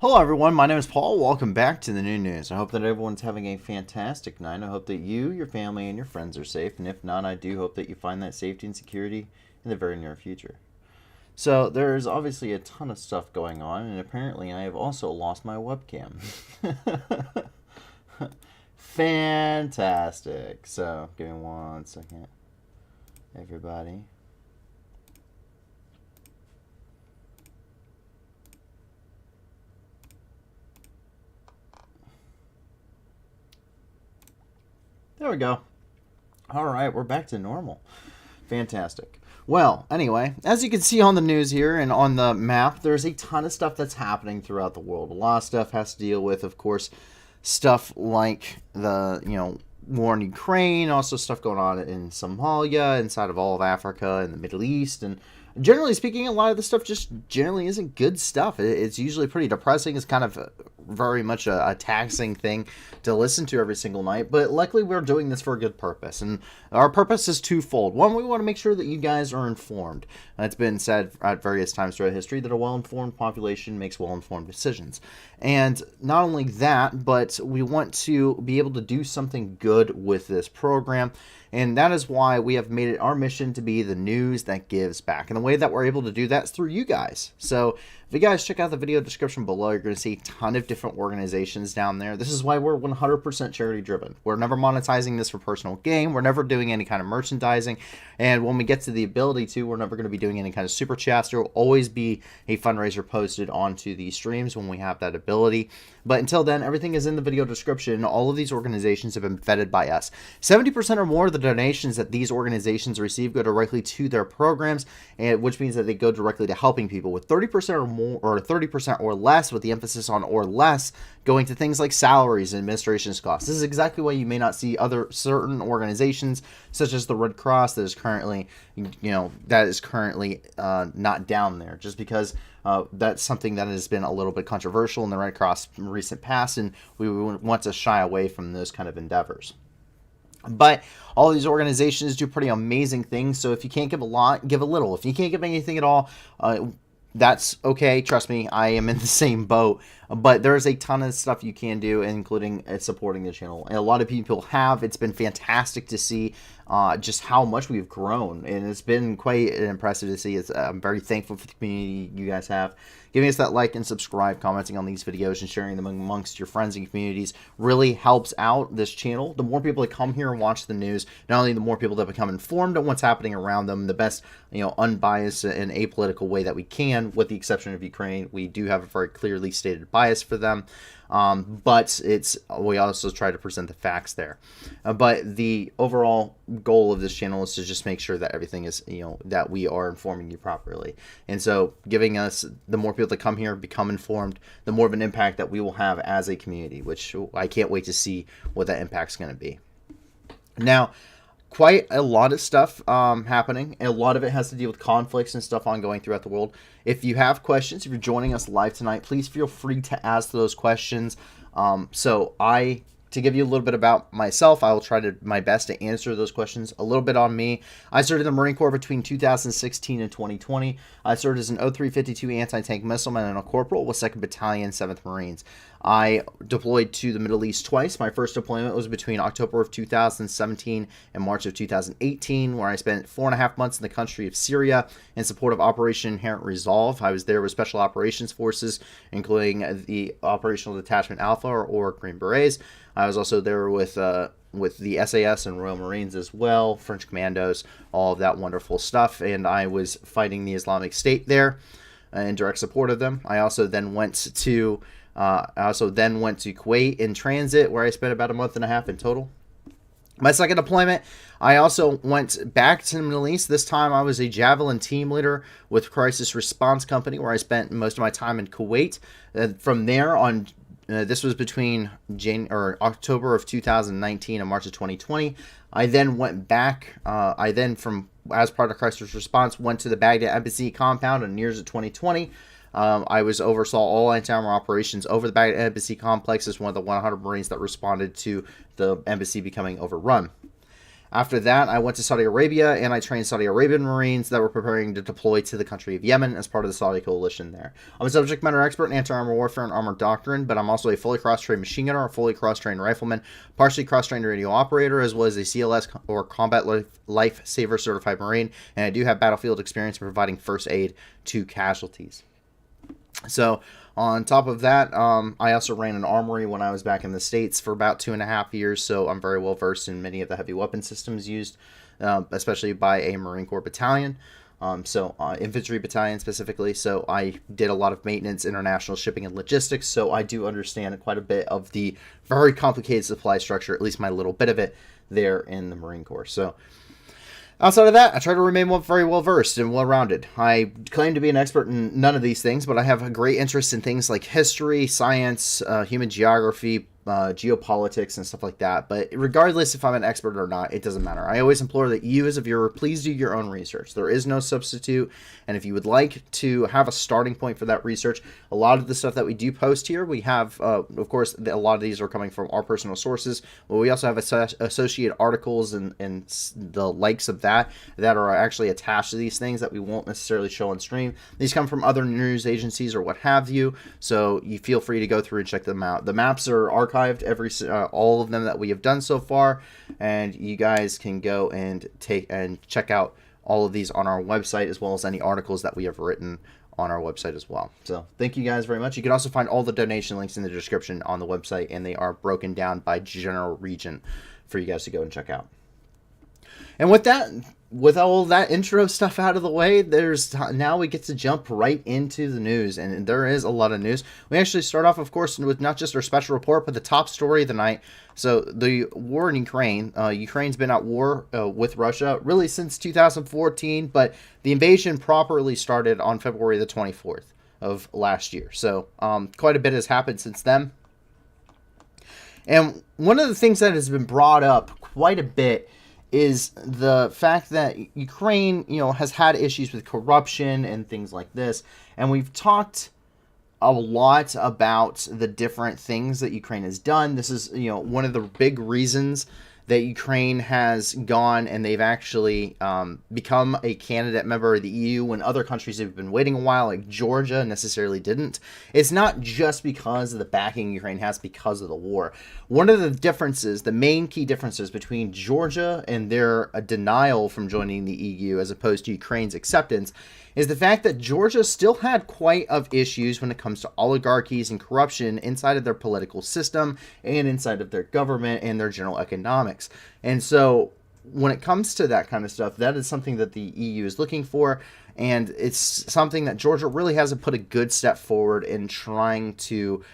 Hello everyone, my name is Paul. Welcome back to the new news. I hope that everyone's having a fantastic night. I hope that you, your family, and your friends are safe. And if not, I do hope that you find that safety and security in the very near future. So there's obviously a ton of stuff going on, and apparently I have also lost my webcam. Fantastic. So give me 1 second, everybody. There we go. All right, we're back to normal. Fantastic. Well, anyway, as you can see on the news here and on the map, there's a ton of stuff that's happening throughout the world. A lot of stuff has to deal with, of course, stuff like the, war in Ukraine, also stuff going on in Somalia, inside of all of Africa and the Middle East, and generally speaking, a lot of the stuff just generally isn't good stuff. It's usually pretty depressing. It's kind of very much a taxing thing to listen to every single night, but luckily we're doing this for a good purpose, and our purpose is twofold. One, we want to make sure that you guys are informed. It's been said at various times throughout history that a well-informed population makes well-informed decisions, and not only that, but we want to be able to do something good with this program, and that is why we have made it our mission to be the news that gives back. And the way that we're able to do that is through you guys. So if you guys check out the video description below, you're going to see a ton of different organizations down there. This is why we're 100% charity driven. We're never monetizing this for personal gain. We're never doing any kind of merchandising. And when we get to the ability to, we're never going to be doing any kind of super chats. There will always be a fundraiser posted onto these streams when we have that ability. But until then, everything is in the video description. All of these organizations have been vetted by us. 70% or more of the donations that these organizations receive go directly to their programs, and which means that they go directly to helping people, with 30% or more, or 30% or less, with the emphasis on or less, going to things like salaries and administration costs. This is exactly why you may not see other certain organizations, such as the Red Cross, that is currently, not down there, just because that's something that has been a little bit controversial in the Red Cross in recent past, and we want to shy away from those kind of endeavors. But all these organizations do pretty amazing things, so if you can't give a lot, give a little. If you can't give anything at all, that's okay. Trust me, I am in the same boat. But there's a ton of stuff you can do, including supporting the channel. And a lot of people have. It's been fantastic to see just how much we've grown. And it's been quite impressive to see. I'm very thankful for the community you guys have. Giving us that like and subscribe, commenting on these videos, and sharing them amongst your friends and communities really helps out this channel. The more people that come here and watch the news, not only the more people that become informed on what's happening around them, the best, unbiased and apolitical way that we can, with the exception of Ukraine. We do have a very clearly stated bias for them. But we also try to present the facts there. But the overall goal of this channel is to just make sure that everything is, that we are informing you properly. And so giving us, the more people that come here, become informed, the more of an impact that we will have as a community, which I can't wait to see what that impact's going to be. Now, quite a lot of stuff happening. A lot of it has to deal with conflicts and stuff ongoing throughout the world. If you have questions, if you're joining us live tonight, please feel free to ask those questions. To give you a little bit about myself, I will try my best to answer those questions. A little bit on me. I served in the Marine Corps between 2016 and 2020. I served as an 0352 anti-tank missileman and a corporal with 2nd Battalion, 7th Marines. I deployed to the Middle East twice. My first deployment was between October of 2017 and March of 2018, where I spent 4.5 months in the country of Syria in support of Operation Inherent Resolve. I was there with Special Operations Forces, including the Operational Detachment Alpha, or Green Berets. I was also there with the SAS and Royal Marines as well, French Commandos, all of that wonderful stuff, and I was fighting the Islamic State there in direct support of them. I also then went to Kuwait in transit, where I spent about a month and a half in total. My second deployment, I also went back to the Middle East. This time I was a Javelin team leader with Crisis Response Company, where I spent most of my time in Kuwait. From there on, this was between October of 2019 and March of 2020. I then went back. As part of Crisis Response, went to the Baghdad Embassy compound in years of 2020. I oversaw all anti-armor operations over the Baghdad Embassy complex as one of the 100 Marines that responded to the embassy becoming overrun. After that, I went to Saudi Arabia and I trained Saudi Arabian Marines that were preparing to deploy to the country of Yemen as part of the Saudi coalition there. I'm a subject matter expert in anti-armor warfare and armor doctrine, but I'm also a fully cross-trained machine gunner, a fully cross-trained rifleman, partially cross-trained radio operator, as well as a CLS or Combat Lifesaver certified Marine, and I do have battlefield experience in providing first aid to casualties. So on top of that, I also ran an armory when I was back in the States for about 2.5 years, so I'm very well versed in many of the heavy weapon systems used, especially by a Marine Corps battalion, infantry battalion specifically. So I did a lot of maintenance, international shipping, and logistics, so I do understand quite a bit of the very complicated supply structure, at least my little bit of it, there in the Marine Corps. So outside of that, I try to remain very well versed and well rounded. I claim to be an expert in none of these things, but I have a great interest in things like history, science, human geography, geopolitics, and stuff like that. But regardless if I'm an expert or not, it doesn't matter. I always implore that you as a viewer, please do your own research. There is no substitute, and if you would like to have a starting point for that research, a lot of the stuff that we do post here, we have, of course, a lot of these are coming from our personal sources, but we also have associated articles and the likes of that are actually attached to these things that we won't necessarily show on stream. These come from other news agencies or what have you, so you feel free to go through and check them out. The maps are archived, all of them that we have done so far, and you guys can go and check out all of these on our website, as well as any articles that we have written on our website as well. So thank you guys very much. You can also find all the donation links in the description on the website, and they are broken down by general region for you guys to go and check out. And with all that intro stuff out of the way, now we get to jump right into the news, and there is a lot of news. We actually start off, of course, with not just our special report, but the top story of the night. So the war in Ukraine. Ukraine's been at war with Russia really since 2014, but the invasion properly started on February the 24th of last year. So quite a bit has happened since then. And one of the things that has been brought up quite a bit is the fact that Ukraine, has had issues with corruption and things like this. And we've talked a lot about the different things that Ukraine has done. This is, one of the big reasons that Ukraine has gone and they've actually become a candidate member of the EU when other countries have been waiting a while, like Georgia necessarily didn't. It's not just because of the backing Ukraine has because of the war. One of the differences, the main key differences between Georgia and their denial from joining the EU as opposed to Ukraine's acceptance is the fact that Georgia still had quite of issues when it comes to oligarchies and corruption inside of their political system and inside of their government and their general economics. And so when it comes to that kind of stuff, that is something that the EU is looking for, and it's something that Georgia really hasn't put a good step forward in trying to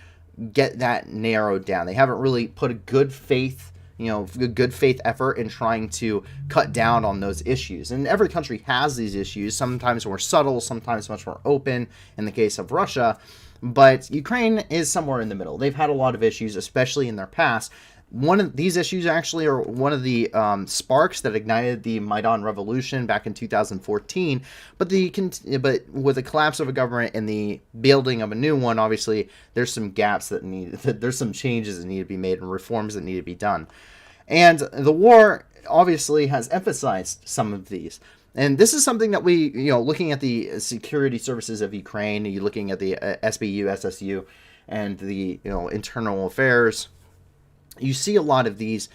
get that narrowed down. They haven't really put a good faith effort in trying to cut down on those issues. And every country has these issues, sometimes more subtle, sometimes much more open in the case of Russia. But Ukraine is somewhere in the middle. They've had a lot of issues, especially in their past. One of these issues actually are one of the sparks that ignited the Maidan Revolution back in 2014. But with the collapse of a government and the building of a new one, obviously there's some gaps there's some changes that need to be made and reforms that need to be done. And the war obviously has emphasized some of these. And this is something that we, looking at the security services of Ukraine, you're looking at the SBU, SSU, and the internal affairs. You see a lot of these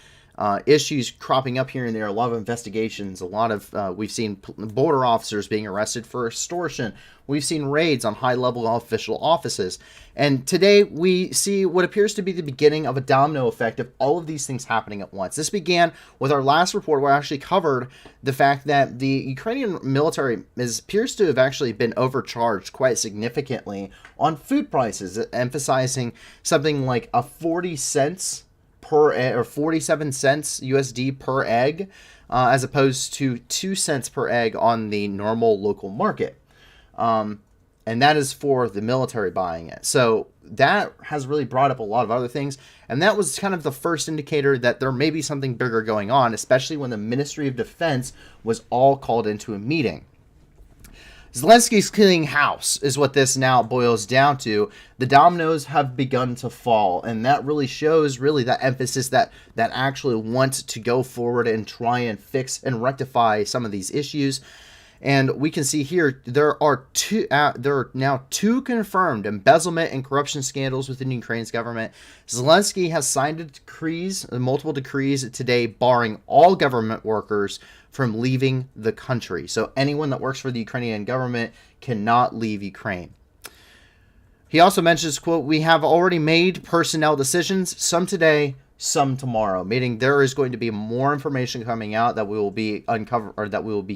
issues cropping up here and there, a lot of investigations, a lot of, we've seen border officers being arrested for extortion. We've seen raids on high-level official offices. And today we see what appears to be the beginning of a domino effect of all of these things happening at once. This began with our last report where I actually covered the fact that the Ukrainian military appears to have actually been overcharged quite significantly on food prices, emphasizing something like a 40 cents per egg, or 47 cents USD per egg, as opposed to 2 cents per egg on the normal local market. And that is for the military buying it. So that has really brought up a lot of other things. And that was kind of the first indicator that there may be something bigger going on, especially when the Ministry of Defense was all called into a meeting. Zelensky's cleaning house is what this now boils down to. The dominoes have begun to fall, and that really shows that emphasis that actually wants to go forward and try and fix and rectify some of these issues. And we can see here there are now two confirmed embezzlement and corruption scandals within Ukraine's government. Zelensky has signed multiple decrees today, barring all government workers from leaving the country. So anyone that works for the Ukrainian government cannot leave Ukraine. He also mentions, quote, "We have already made personnel decisions, some today, some tomorrow," meaning there is going to be more information coming out that we will be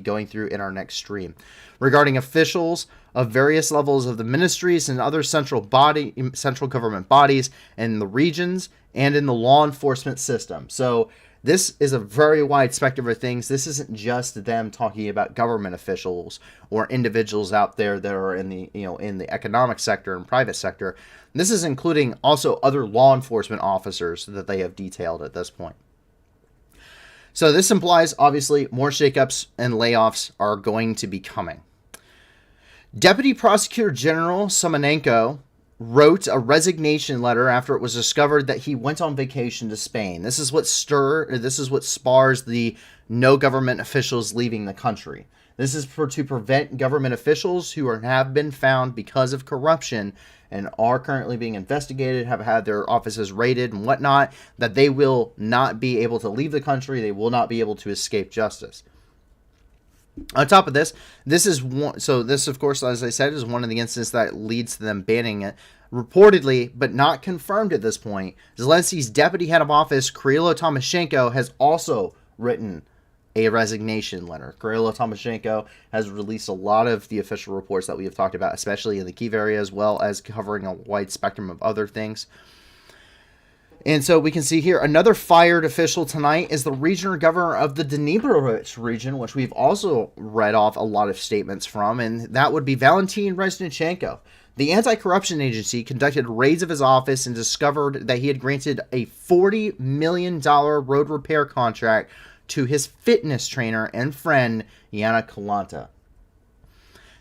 going through in our next stream regarding officials of various levels of the ministries and other central government bodies in the regions and in the law enforcement system. So this is a very wide spectrum of things. This isn't just them talking about government officials or individuals out there that are in the economic sector and private sector. This is including also other law enforcement officers that they have detailed at this point. So this implies, obviously, more shakeups and layoffs are going to be coming. Deputy Prosecutor General Simonenko wrote a resignation letter after it was discovered that he went on vacation to Spain. This is what spars the no government officials leaving the country. This is to prevent government officials who have been found because of corruption and are currently being investigated, have had their offices raided and whatnot, that they will not be able to leave the country. They will not be able to escape justice. On top of this, this, of course, as I said, is one of the instances that leads to them banning it. Reportedly, but not confirmed at this point, Zelensky's deputy head of office, Kirill Timoshenko, has also written a resignation letter. Kirill Timoshenko has released a lot of the official reports that we have talked about, especially in the Kyiv area, as well as covering a wide spectrum of other things. And so we can see here another fired official tonight is the regional governor of the Dnipro region, which we've also read off a lot of statements from, and that would be Valentin Reznichenko. The anti-corruption agency conducted raids of his office and discovered that he had granted a $40 million road repair contract to his fitness trainer and friend, Yana Kalanta.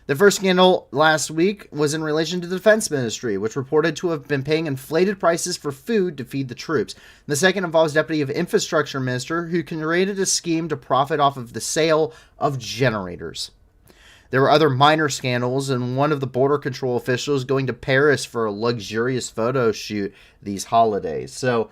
The first scandal last week was in relation to the defense ministry, which reported to have been paying inflated prices for food to feed the troops. The second involves Deputy of Infrastructure Minister, who created a scheme to profit off of the sale of generators. There were other minor scandals, and one of the border control officials going to Paris for a luxurious photo shoot these holidays. So,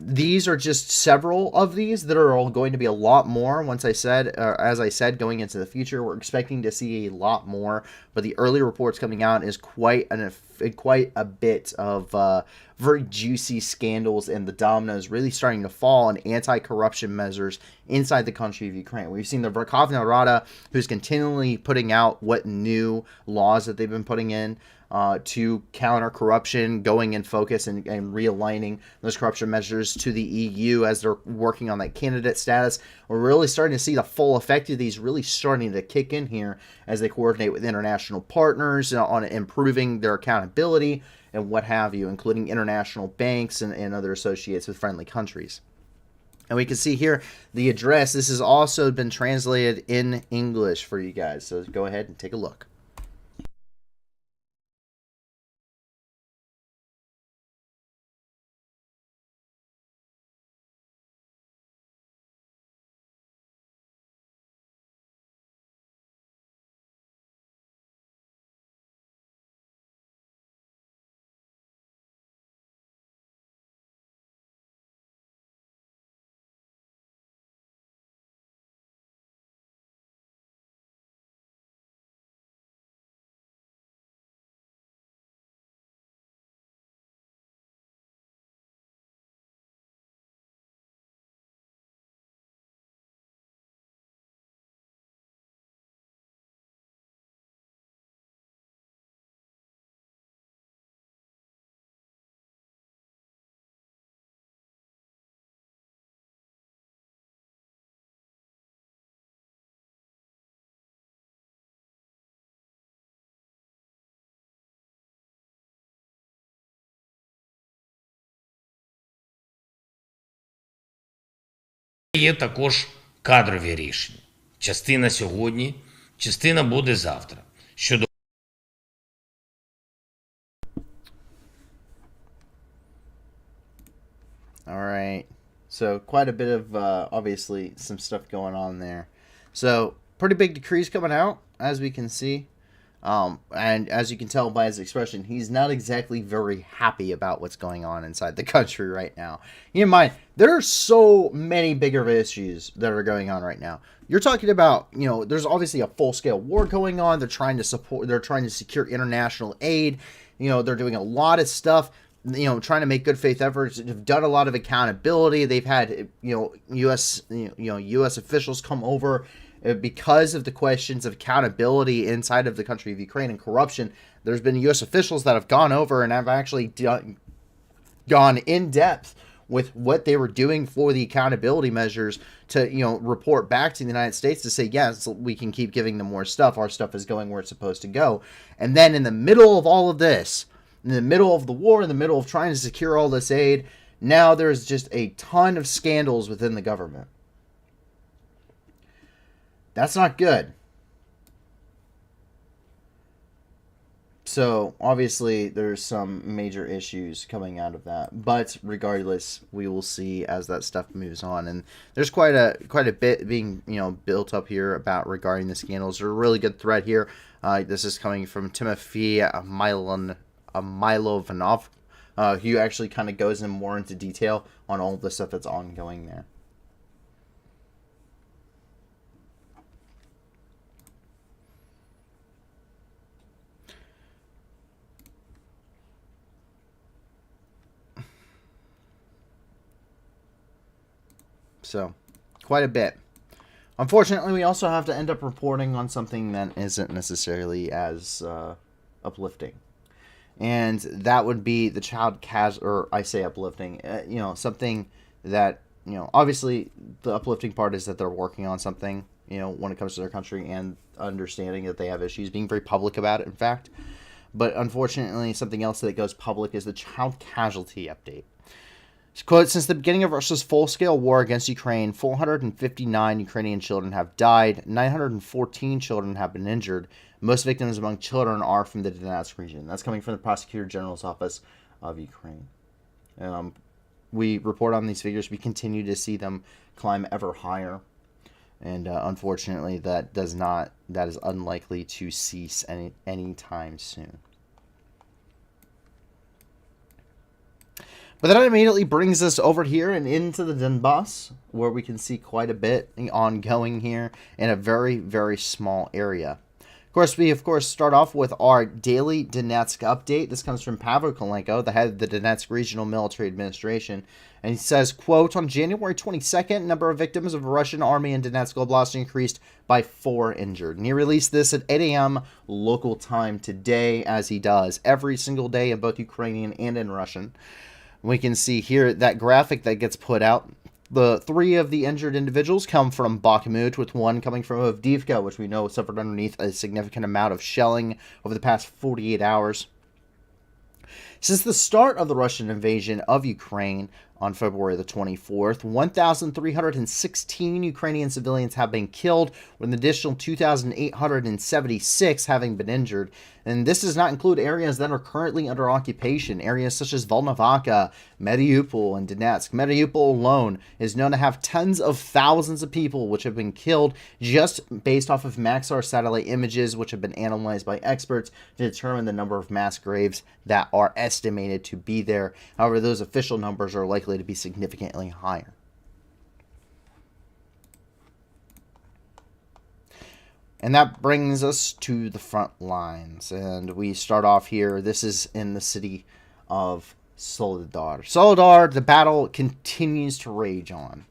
these are just several of these. There are all going to be a lot more. As I said, going into the future, we're expecting to see a lot more. But the early reports coming out is quite a bit of very juicy scandals, and the dominoes really starting to fall on anti-corruption measures inside the country of Ukraine. We've seen the Verkhovna Rada, who's continually putting out what new laws that they've been putting in to counter corruption, going in focus and realigning those corruption measures to the EU as they're working on that candidate status. We're really starting to see the full effect of these really starting to kick in here as they coordinate with international partners on improving their accountability and what have you, including international banks and other associates with friendly countries. And we can see here the address. This has also been translated in English for you guys, so go ahead and take a look. Є також кадрові рішення. Частина сьогодні Частина буде завтра. Щодо All right. So quite a bit of obviously some stuff going on there. So pretty big decrees coming out, as we can see. And as you can tell by his expression, he's not exactly very happy about what's going on inside the country right now. Keep in mind, there are so many bigger issues that are going on right now. You're talking about, there's obviously a full-scale war going on. They're trying to secure international aid. They're doing a lot of stuff, trying to make good faith efforts. They've done a lot of accountability. They've had, U.S. U.S. officials come over because of the questions of accountability inside of the country of Ukraine and corruption. There's been U.S. officials that have gone over and have actually gone in depth with what they were doing for the accountability measures to, report back to the United States to say, yes, we can keep giving them more stuff. Our stuff is going where it's supposed to go. And then in the middle of all of this, in the middle of the war, in the middle of trying to secure all this aid, now there's just a ton of scandals within the government. That's not good. So obviously there's some major issues coming out of that, but regardless, we will see as that stuff moves on. And there's quite a bit being built up here about regarding the scandals. There's a really good thread here. This is coming from Timothy Milovanov, who actually kind of goes in more into detail on all the stuff that's ongoing there. So, quite a bit. Unfortunately, we also have to end up reporting on something that isn't necessarily as uplifting. And that would be the or I say uplifting, something that, obviously the uplifting part is that they're working on something, when it comes to their country and understanding that they have issues, being very public about it, in fact. But unfortunately, something else that goes public is the child casualty update. Quote, since the beginning of Russia's full-scale war against Ukraine, 459 Ukrainian children have died, 914 children have been injured. Most victims among children are from the Donetsk region. That's coming from the Prosecutor General's Office of Ukraine. We report on these figures. We continue to see them climb ever higher. And unfortunately, that is unlikely to cease anytime soon. But that immediately brings us over here and into the Donbass, where we can see quite a bit ongoing here in a very, very small area. Of course, we start off with our daily Donetsk update. This comes from Pavel Kolenko, the head of the Donetsk Regional Military Administration. And he says, quote, on January 22nd, number of victims of Russian army in Donetsk Oblast increased by 4 injured. And he released this at 8 a.m. local time today, as he does every single day in both Ukrainian and in Russian. We can see here that graphic that gets put out. The 3 of the injured individuals come from Bakhmut, with 1 coming from Avdiivka, which we know suffered underneath a significant amount of shelling over the past 48 hours. Since the start of the Russian invasion of Ukraine on February the 24th, 1,316 Ukrainian civilians have been killed, with an additional 2,876 having been injured. And this does not include areas that are currently under occupation, areas such as Volnovakha, Mariupol, and Donetsk. Mariupol alone is known to have tens of thousands of people which have been killed just based off of Maxar satellite images, which have been analyzed by experts to determine the number of mass graves that are estimated to be there. However, those official numbers are likely to be significantly higher. And that brings us to the front lines. And we start off here. This is in the city of Solidar. Solidar, the battle continues to rage on.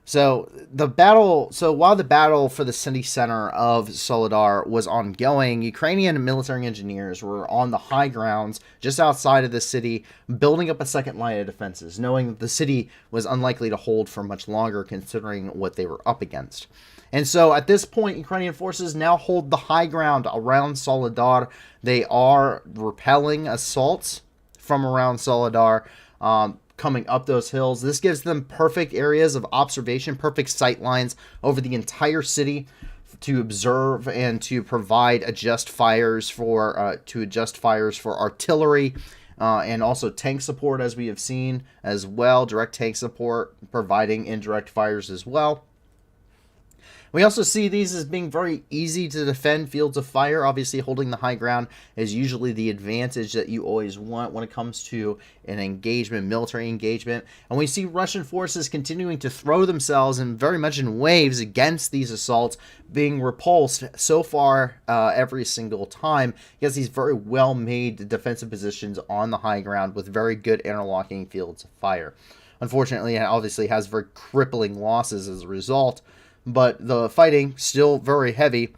So while the battle for the city center of Solidar was ongoing, Ukrainian military engineers were on the high grounds just outside of the city, building up a second line of defenses, knowing that the city was unlikely to hold for much longer considering what they were up against. And so at this point, Ukrainian forces now hold the high ground around Solidar. They are repelling assaults from around Solidar, coming up those hills. This gives them perfect areas of observation, perfect sight lines over the entire city. to observe and to provide adjust fires for artillery and also tank support, as we have seen as well. Direct tank support, providing indirect fires as well. We also see these as being very easy to defend fields of fire. Obviously, holding the high ground is usually the advantage that you always want when it comes to an engagement, military engagement. And we see Russian forces continuing to throw themselves in very much in waves against these assaults, being repulsed so far every single time against these very well-made defensive positions on the high ground with very good interlocking fields of fire. Unfortunately, it obviously has very crippling losses as a result, but the fighting still very heavy.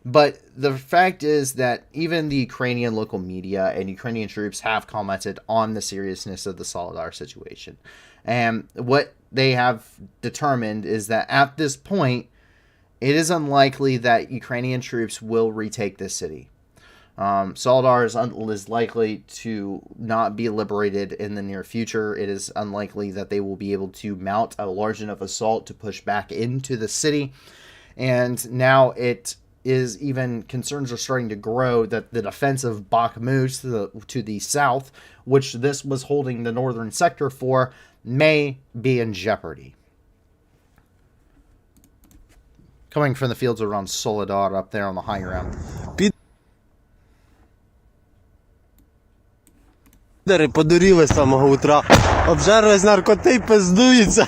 But the fact is that even the Ukrainian local media and Ukrainian troops have commented on the seriousness of the Solidar situation. And what they have determined is that at this point, it is unlikely that Ukrainian troops will retake this city. Solidar is likely to not be liberated in the near future. It is unlikely that they will be able to mount a large enough assault to push back into the city. And now it is even concerns are starting to grow that the defense of Bakhmut to the south, which this was holding the northern sector for, may be in jeopardy. Coming from the fields around Solidar up there on the high ground. Подуріли з самого утра, обжерлись наркоти й пиздуються.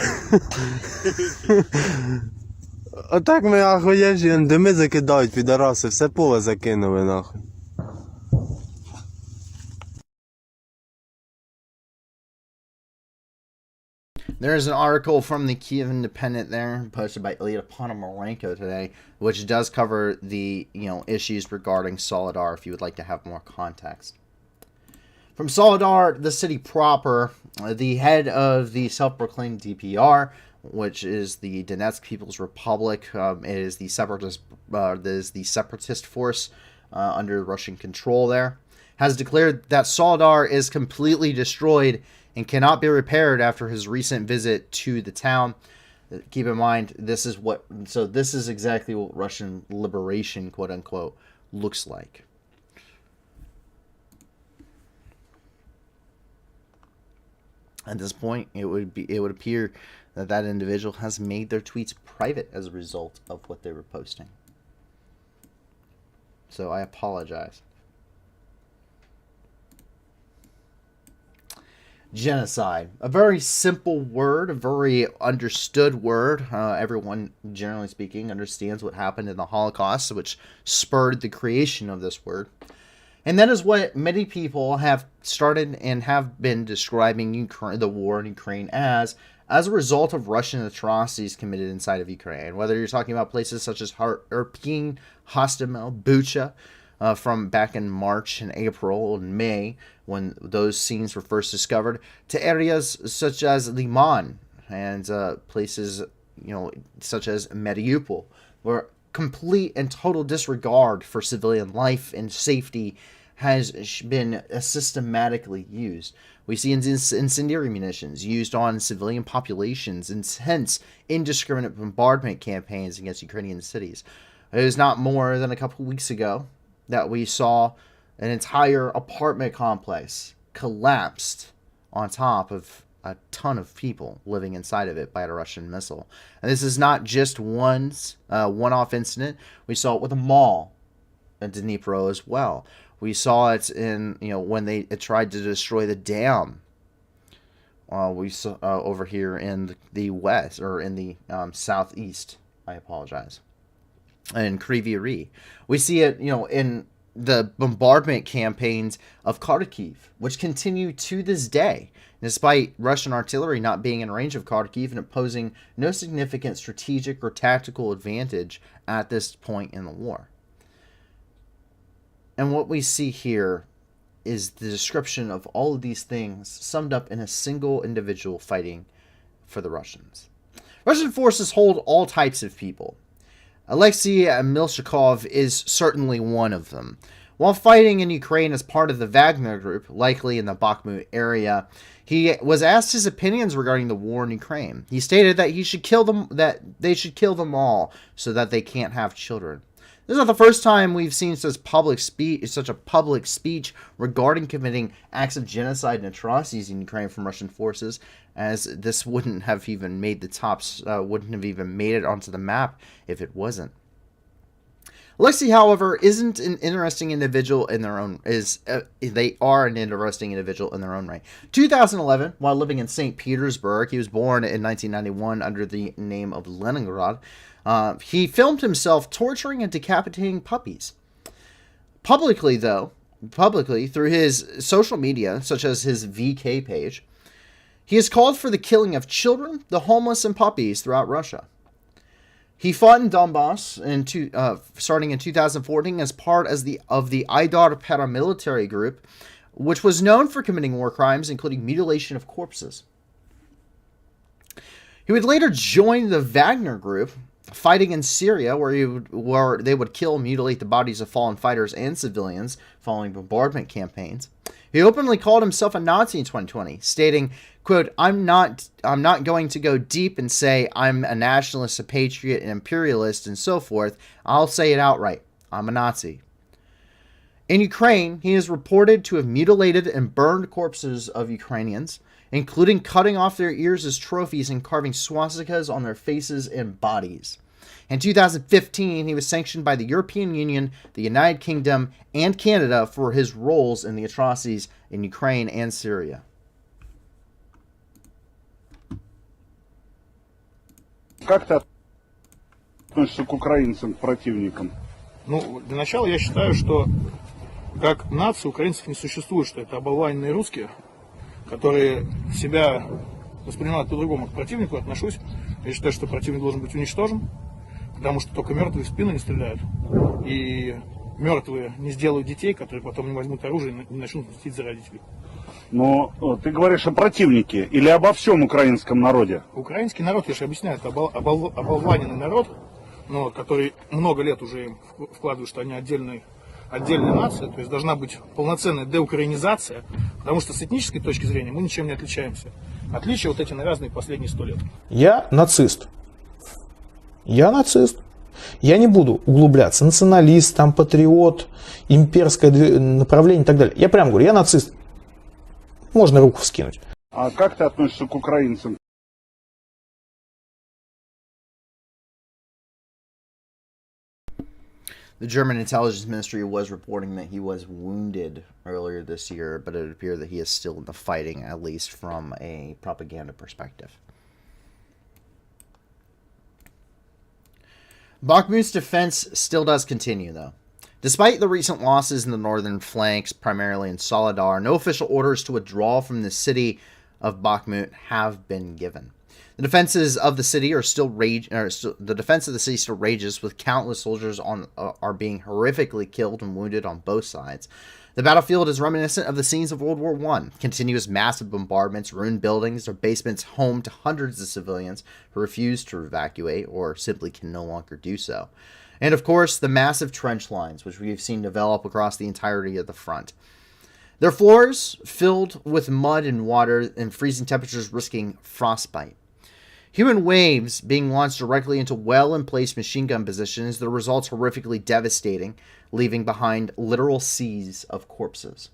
Отак ми ахуєжі, дими закидають, підараси, все поле закинули нахуй. There is an article from the Kiev Independent there, posted by Ilya Ponomarenko today, which does cover the issues regarding Solidar if you would like to have more context. From Solidar, the city proper, the head of the self-proclaimed DPR, which is the Donetsk People's Republic, it is the separatist force under Russian control there, has declared that Solidar is completely destroyed and cannot be repaired after his recent visit to the town. Keep in mind, this is exactly what Russian liberation, quote unquote, looks like. At this point, it would appear that individual has made their tweets private as a result of what they were posting. So I apologize. Genocide. A very simple word, a very understood word. Everyone, generally speaking, understands what happened in the Holocaust, which spurred the creation of this word. And that is what many people have started and have been describing the war in Ukraine as a result of Russian atrocities committed inside of Ukraine. Whether you're talking about places such as Irpin, Hostomel, Bucha, from back in March and April and May, when those scenes were first discovered, to areas such as Liman and places such as Mariupol, where complete and total disregard for civilian life and safety has been systematically used. We see incendiary munitions used on civilian populations, intense, indiscriminate bombardment campaigns against Ukrainian cities. It was not more than a couple weeks ago that we saw an entire apartment complex collapsed on top of a ton of people living inside of it by a Russian missile. And this is not just one-off incident. We saw it with a mall in Dnipro as well. We saw it in, when it tried to destroy the dam. We saw over here in the west, or in the southeast. I apologize. In Kryvyi Rih. We see it, in the bombardment campaigns of Kharkiv, which continue to this day, despite Russian artillery not being in range of Kharkiv and posing no significant strategic or tactical advantage at this point in the war. And what we see here is the description of all of these things summed up in a single individual fighting for the Russians. Russian forces hold all types of people. Alexei Milshakov is certainly one of them. While fighting in Ukraine as part of the Wagner Group, likely in the Bakhmut area, he was asked his opinions regarding the war in Ukraine. He stated that they should kill them all so that they can't have children. This is not the first time we've seen such a public speech regarding committing acts of genocide and atrocities in Ukraine from Russian forces, as this wouldn't have even made wouldn't have even made it onto the map if it wasn't. Alexei, however, isn't an interesting individual in their own. They are an interesting individual in their own right. 2011, while living in St. Petersburg, he was born in 1991 under the name of Leningrad. He filmed himself torturing and decapitating puppies. Publicly, through his social media, such as his VK page, he has called for the killing of children, the homeless, and puppies throughout Russia. He fought in Donbass starting in 2014 as part of the Aidar paramilitary group, which was known for committing war crimes, including mutilation of corpses. He would later join the Wagner group, fighting in Syria, where they would kill and mutilate the bodies of fallen fighters and civilians following bombardment campaigns. He openly called himself a Nazi in 2020, stating, quote, I'm not going to go deep and say I'm a nationalist, a patriot, an imperialist, and so forth. I'll say it outright. I'm a Nazi. In Ukraine, he is reported to have mutilated and burned corpses of Ukrainians, including cutting off their ears as trophies and carving swastikas on their faces and bodies. In 2015, he was sanctioned by the European Union, the United Kingdom, and Canada for his roles in the atrocities in Ukraine and Syria. Как ты относишься к украинцам, к противникам? Ну, для начала я считаю, что как нации украинцев не существует, что это оболваненные русские, которые себя воспринимают по-другому к противнику, отношусь. Я считаю, что противник должен быть уничтожен, потому что только мертвые в спину не стреляют. И мертвые не сделают детей, которые потом не возьмут оружие и не начнут мстить за родителей. Но ты говоришь о противнике или обо всем украинском народе? Украинский народ, я же объясняю, это оболваненный народ, но, который много лет уже им вкладывают, что они отдельная нация, то есть должна быть полноценная деукраинизация, потому что с этнической точки зрения мы ничем не отличаемся. Отличия вот эти разные последние 100 лет. Я нацист. Я не буду углубляться. Националист, там, патриот, имперское направление и так далее. Я прямо говорю, я нацист. Можно руку вскинуть. А как ты относишься к украинцам? The German intelligence ministry was reporting that he was wounded earlier this year, but it appears that he is still in the fighting, at least from a propaganda perspective. Bakhmut's defense still does continue, though. Despite the recent losses in the northern flanks, primarily in Solidar, no official orders to withdraw from the city of Bakhmut have been given. The defenses of the city still rages, with countless soldiers are being horrifically killed and wounded on both sides. The battlefield is reminiscent of the scenes of World War I. Continuous massive bombardments, ruined buildings, or basements home to hundreds of civilians who refuse to evacuate or simply can no longer do so. And of course, the massive trench lines, which we've seen develop across the entirety of the front. Their floors filled with mud and water and freezing temperatures risking frostbite. Human waves being launched directly into well-in-place machine gun positions, the results horrifically devastating, leaving behind literal seas of corpses.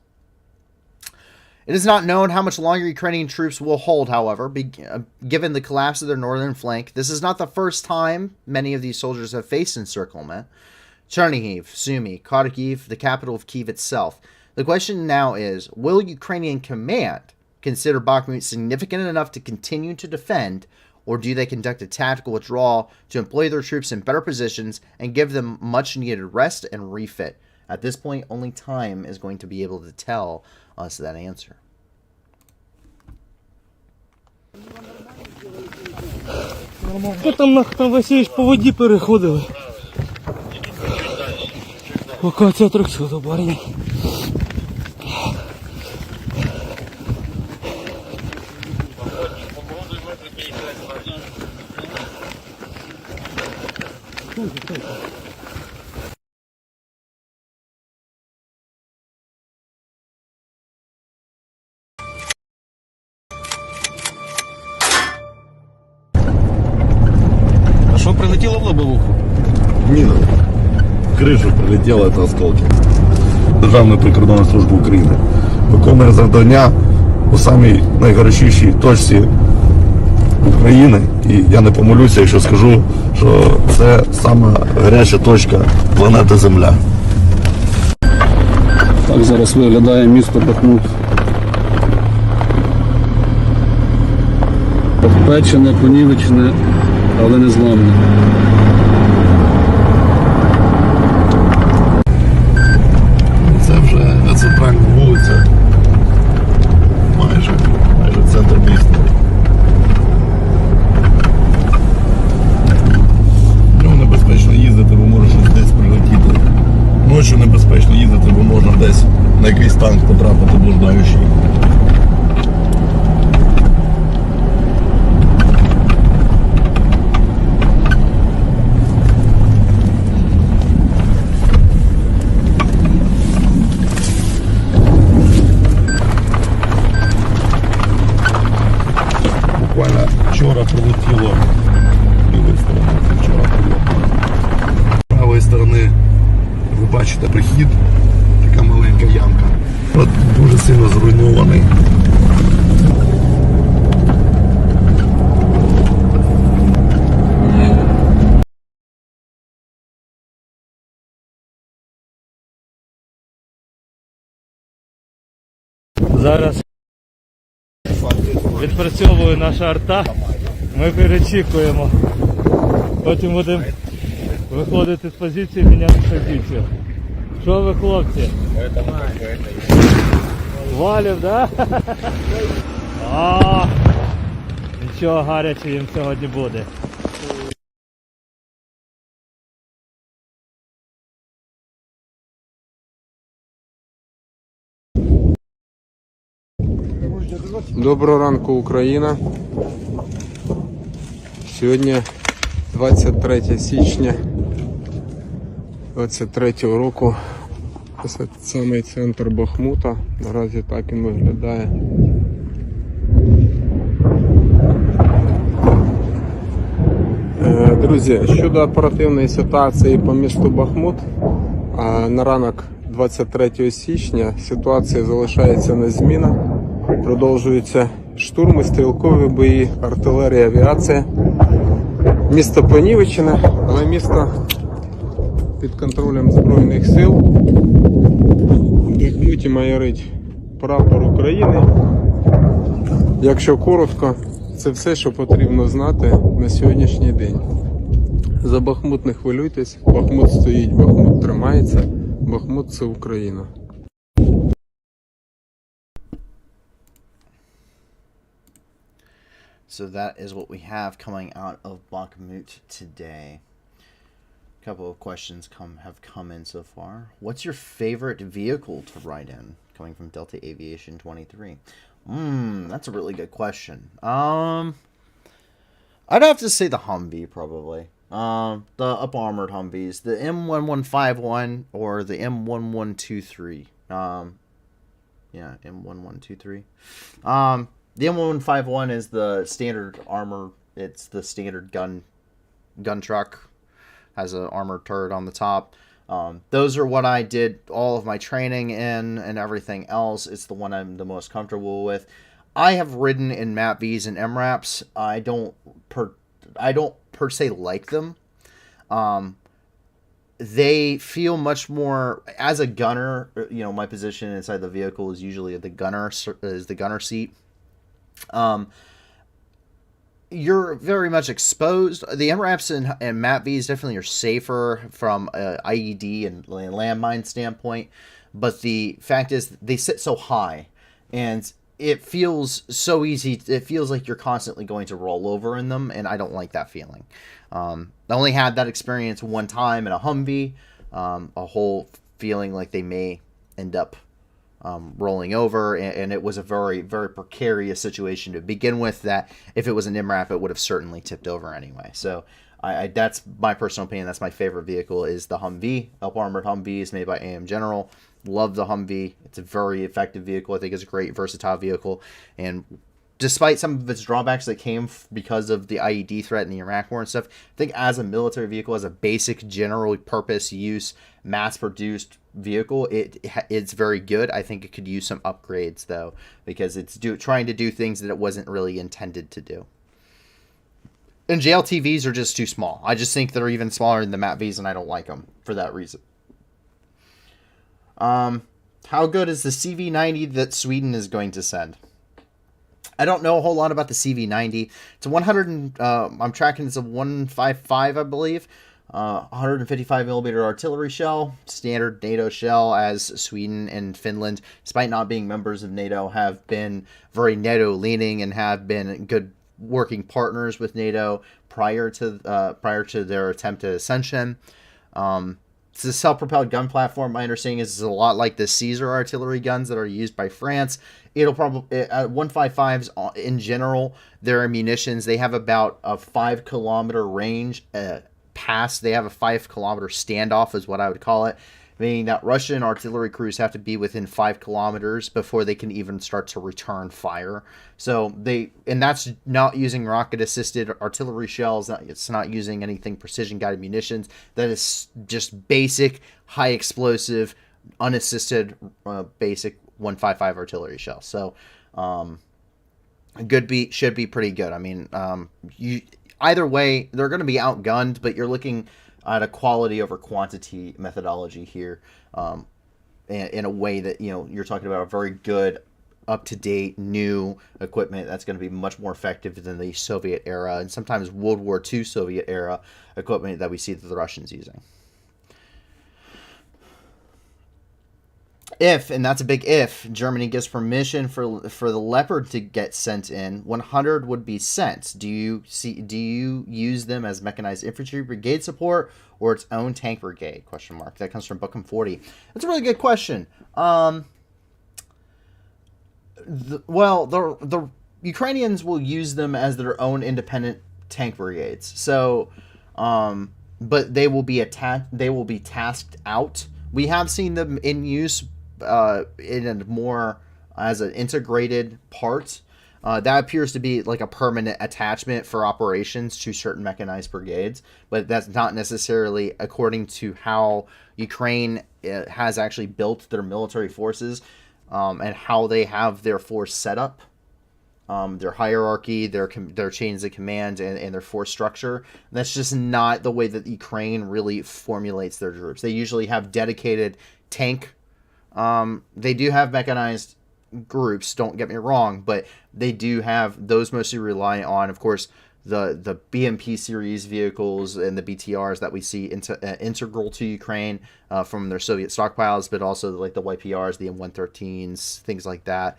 It is not known how much longer Ukrainian troops will hold, however, given the collapse of their northern flank. This is not the first time many of these soldiers have faced encirclement. Chernihiv, Sumy, Kharkiv, the capital of Kyiv itself. The question now is, will Ukrainian command consider Bakhmut significant enough to continue to defend, or do they conduct a tactical withdrawal to employ their troops in better positions and give them much needed rest and refit? At this point, only time is going to be able to tell us that answer. Що там Васильович по воді переходили? Локація 300, барні. бабуху? Міна. В кришу прилетіло, це осколки. Державна прикордонна служба України виконує завдання у самій найгарячішій точці України. І я не помилюся, якщо скажу, що це сама гаряча точка планети Земля. Так зараз виглядає місто Бахмут. Печене, понівечене, але не зламане. Це вже центральна вулиця. Майже центр міста. Ну, небезпечно їздити, бо може щось десь прилетіти. Ночі небезпечно їздити, бо можна десь на якийсь танк потрапити блуждаючий. Буквально вчора прилетіло з лівої сторони, це вчора прилетіло. З правої сторони ви бачите прихід, така маленька ямка. От дуже сильно зруйнований. Зараз відпрацьовує наша арта. Ми перечікуємо. Потім будемо виходити з позиції, міняти позицію. Що ви, хлопці? Валів, да? А, нічого гарячого їм сьогодні буде. Доброго ранку, Україна. Сьогодні 23 січня 23 року. Це самий центр Бахмута. Наразі так він виглядає. Друзі, щодо оперативної ситуації по місту Бахмут, на ранок 23 січня ситуація залишається незмінна. Продовжуються штурми, стрілкові бої, артилерія, авіація. Місто понівечене, але місто під контролем Збройних сил. В Бахмуті майорить прапор України. Якщо коротко, це все, що потрібно знати на сьогоднішній день. За Бахмут не хвилюйтесь, Бахмут стоїть, Бахмут тримається, Бахмут – це Україна. So that is what we have coming out of Bakhmut today. A couple of questions have come in so far. What's your favorite vehicle to ride in? Coming from Delta Aviation 23. That's a really good question. I'd have to say the Humvee probably. The up armored Humvees, the M1151 or the M1123. Yeah, M1123. The M1151 is the standard armor. It's the standard gun truck. Has an armored turret on the top. Those are what I did all of my training in and everything else. It's the one I'm the most comfortable with. I have ridden in MAPVs and MRAPs. I don't per se like them. They feel much more as a gunner. You know, my position inside the vehicle is usually the gunner seat. You're very much exposed. The MRAPs and MAPVs definitely are safer from IED and landmine standpoint, but the fact is they sit so high, and it feels so easy. It feels like you're constantly going to roll over in them, and I don't like that feeling. I only had that experience one time in a Humvee, a whole feeling like they may end up rolling over, and it was a very, very precarious situation to begin with, that if it was an MRAP, it would have certainly tipped over anyway. So I that's my personal opinion. That's my favorite vehicle is the Humvee. Up-armored Humvees made by AM General. Love the Humvee. It's a very effective vehicle. I think it's a great versatile vehicle, and despite some of its drawbacks that came because of the IED threat and the Iraq War and stuff, I think as a military vehicle, as a basic general purpose use, mass-produced vehicle, it's very good. I think it could use some upgrades, though, because it's trying to do things that it wasn't really intended to do. And JLTVs are just too small. I just think they're even smaller than the MATVs, and I don't like them for that reason. How good is the CV-90 that Sweden is going to send? I don't know a whole lot about the CV-90. It's a 100. I'm tracking. It's a 155, I believe. 155 millimeter artillery shell, standard NATO shell, as Sweden and Finland, despite not being members of NATO, have been very NATO leaning and have been good working partners with NATO prior to their attempt at ascension. It's a self-propelled gun platform. My understanding is it's a lot like the Caesar artillery guns that are used by France. It'll probably 155s in general. Their munitions, they have about a 5 kilometer range. They have a 5 kilometer standoff, is what I would call it, meaning that Russian artillery crews have to be within 5 kilometers before they can even start to return fire. So and that's not using rocket-assisted artillery shells. It's not using anything precision-guided munitions. That is just basic, high-explosive, unassisted, basic 155 artillery shell. So, should be pretty good. I mean, either way, they're going to be outgunned, but you're looking at a quality over quantity methodology here, in a way that, you're talking about a very good, up-to-date, new equipment that's going to be much more effective than the Soviet era and sometimes World War II Soviet era equipment that we see that the Russians using. If, and that's a big if, Germany gives permission for the Leopard to get sent in, 100 would be sent. Do you use them as mechanized infantry brigade support or its own tank brigade? ? That comes from Bachman 40. That's a really good question. The Ukrainians will use them as their own independent tank brigades. So, but they will be tasked out. We have seen them in use in a more as an integrated part. That appears to be like a permanent attachment for operations to certain mechanized brigades, but that's not necessarily according to how Ukraine has actually built their military forces, and how they have their force set up, their hierarchy, their chains of command, and their force structure. That's just not the way that Ukraine really formulates their troops. They usually have dedicated tank. They do have mechanized groups, don't get me wrong, but they do have those mostly rely on, of course, the BMP series vehicles and the BTRs that we see integral to Ukraine from their Soviet stockpiles, but also like the YPRs, the M113s, things like that.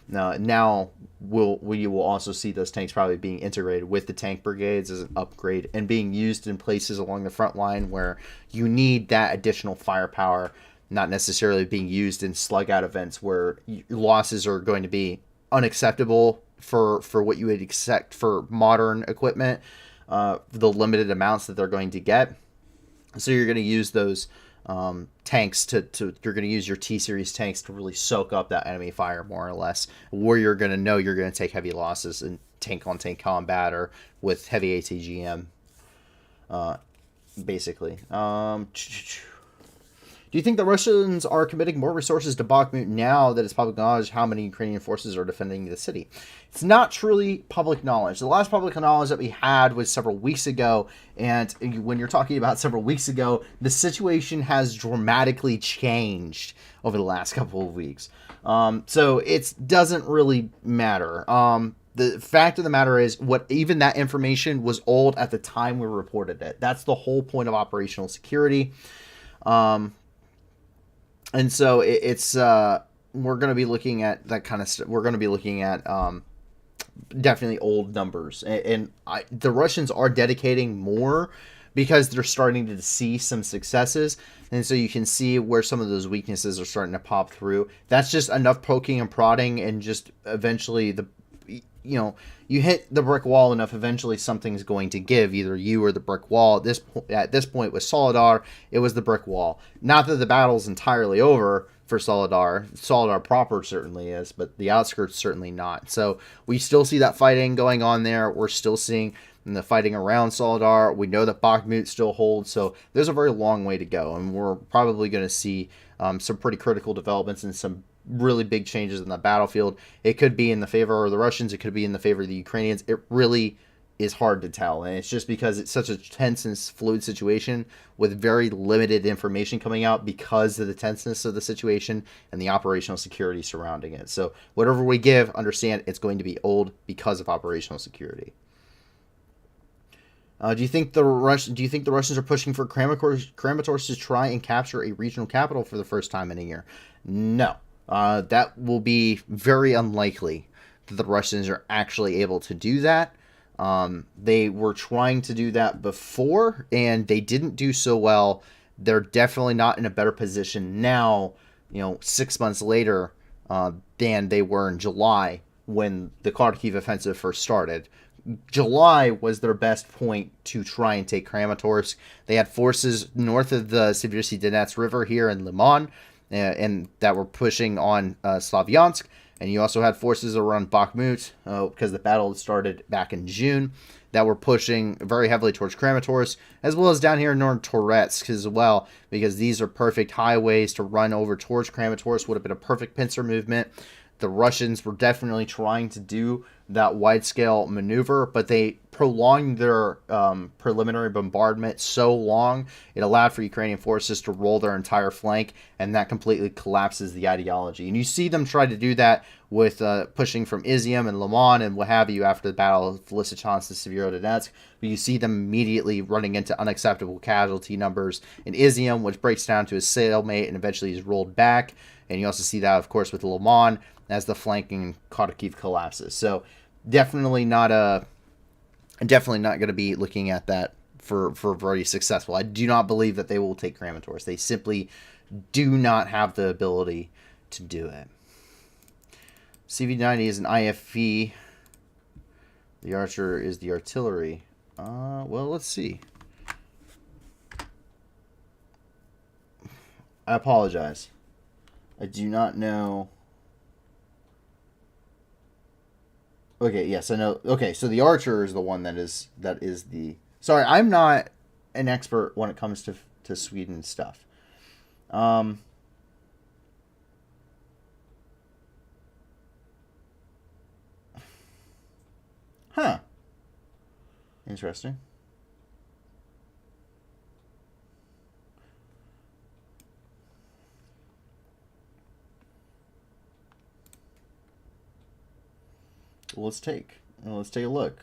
Now we will also see those tanks probably being integrated with the tank brigades as an upgrade and being used in places along the front line where you need that additional firepower, not necessarily being used in slug out events where losses are going to be unacceptable for what you would expect for modern equipment, the limited amounts that they're going to get. So you're going to use those tanks you're going to use your T-series tanks to really soak up that enemy fire more or less, where you're going to know you're going to take heavy losses in tank-on-tank combat or with heavy ATGM, basically. Do you think the Russians are committing more resources to Bakhmut now that it's public knowledge how many Ukrainian forces are defending the city? It's not truly public knowledge. The last public knowledge that we had was several weeks ago, and when you're talking about several weeks ago, the situation has dramatically changed over the last couple of weeks. So it doesn't really matter. The fact of the matter is, even that information was old at the time we reported it. That's the whole point of operational security. And so we're going to be looking at that kind of stuff. We're going to be looking at definitely old numbers. And the Russians are dedicating more because they're starting to see some successes. And so you can see where some of those weaknesses are starting to pop through. That's just enough poking and prodding, and just eventually you hit the brick wall enough, eventually something's going to give, either you or the brick wall. At this point with Solidar, it was the brick wall. Not that the battle's entirely over. for Solidar. Solidar proper certainly is, but the outskirts certainly not. So we still see that fighting going on there. We're still seeing the fighting around Solidar. We know that Bakhmut still holds, so there's a very long way to go, and we're probably going to see some pretty critical developments and some really big changes in the battlefield. It could be in the favor of the Russians. It could be in the favor of the Ukrainians. It really is hard to tell, and it's just because it's such a tense and fluid situation with very limited information coming out because of the tenseness of the situation and the operational security surrounding it. So whatever we give, understand it's going to be old because of operational security. Do you think the Russians are pushing for crematories to try and capture a regional capital for the first time in a year? No, that will be very unlikely that the Russians are actually able to do that. They were trying to do that before, and they didn't do so well. They're definitely not in a better position now, 6 months later, than they were in July when the Kharkiv offensive first started. July was their best point to try and take Kramatorsk. They had forces north of the Siegfried Donetsk River here in Liman, and that were pushing on Slavyansk. And you also had forces around Bakhmut, because the battle started back in June, that were pushing very heavily towards Kramatorsk, as well as down here in North Donetsk as well, because these are perfect highways to run over towards Kramatorsk. Would have been a perfect pincer movement. The Russians were definitely trying to do that wide-scale maneuver, but they prolonged their preliminary bombardment so long, it allowed for Ukrainian forces to roll their entire flank, and that completely collapses the ideology. And you see them try to do that with pushing from Izium and Liman and what have you after the Battle of Lysychansk to Severodonetsk, but you see them immediately running into unacceptable casualty numbers in Izium, which breaks down to a stalemate and eventually is rolled back. And you also see that, of course, with Liman as the flanking Kharkiv collapses. So definitely not going to be looking at that for very successful. I do not believe that they will take Kramatorsk. They simply do not have the ability to do it. CV-90 is an IFV. The Archer is the artillery. Well, let's see. I apologize. I do not know. Okay, yes, I know. Okay, so the Archer is the one that is the... Sorry, I'm not an expert when it comes to Sweden stuff. Huh. Interesting. Let's take a look.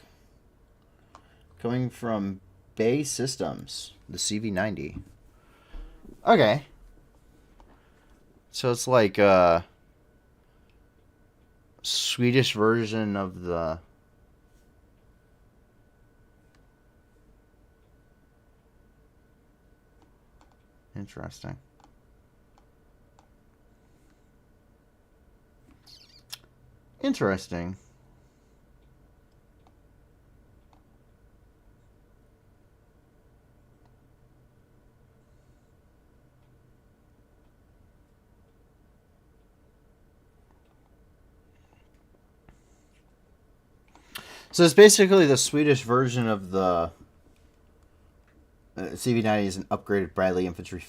Coming from Bay Systems, the CV-90. Okay. So it's like a Swedish version of the... Interesting. Interesting. So it's basically the Swedish version of the CV-90 is an upgraded Bradley infantry,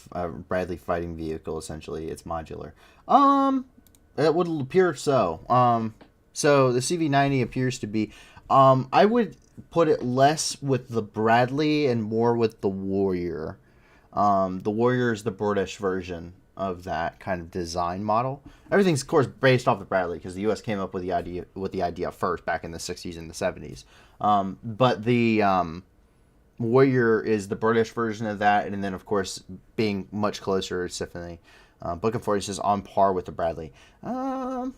Bradley fighting vehicle. Essentially, it's modular. It would appear so. So the CV-90 appears to be. I would put it less with the Bradley and more with the Warrior. The Warrior is the British version of that kind of design model. Everything's of course based off the Bradley because the U.S. came up with the idea first back in the 60s and the 70s. But the Warrior is the British version of that, and then of course being much closer to Symphony. Book and Force is on par with the Bradley. I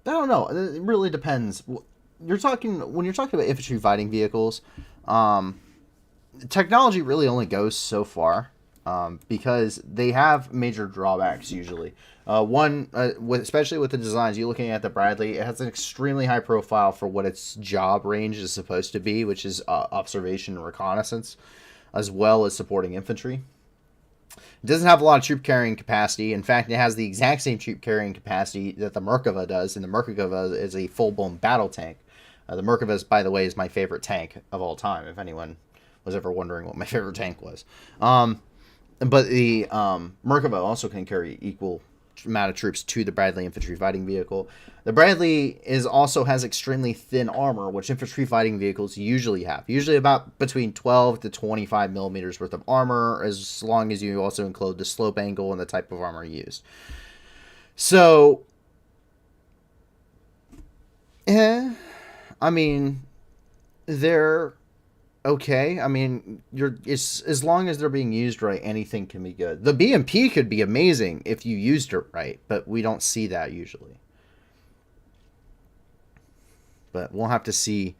don't know. It really depends. When you're talking about infantry fighting vehicles, technology really only goes so far. Because they have major drawbacks usually. Especially with the designs, you're looking at the Bradley, it has an extremely high profile for what its job range is supposed to be, which is observation and reconnaissance, as well as supporting infantry. It doesn't have a lot of troop carrying capacity. In fact, it has the exact same troop carrying capacity that the Merkava does, and the Merkava is a full-blown battle tank. The Merkava, by the way, is my favorite tank of all time, if anyone was ever wondering what my favorite tank was. But the Merkava also can carry equal amount of troops to the Bradley infantry fighting vehicle. The Bradley also has extremely thin armor, which infantry fighting vehicles usually have. Usually about between 12 to 25 millimeters worth of armor, as long as you also include the slope angle and the type of armor used. So, I mean, they're okay. I mean, it's as long as they're being used right, anything can be good. The BMP could be amazing if you used it right, but we don't see that usually. But we'll have to see,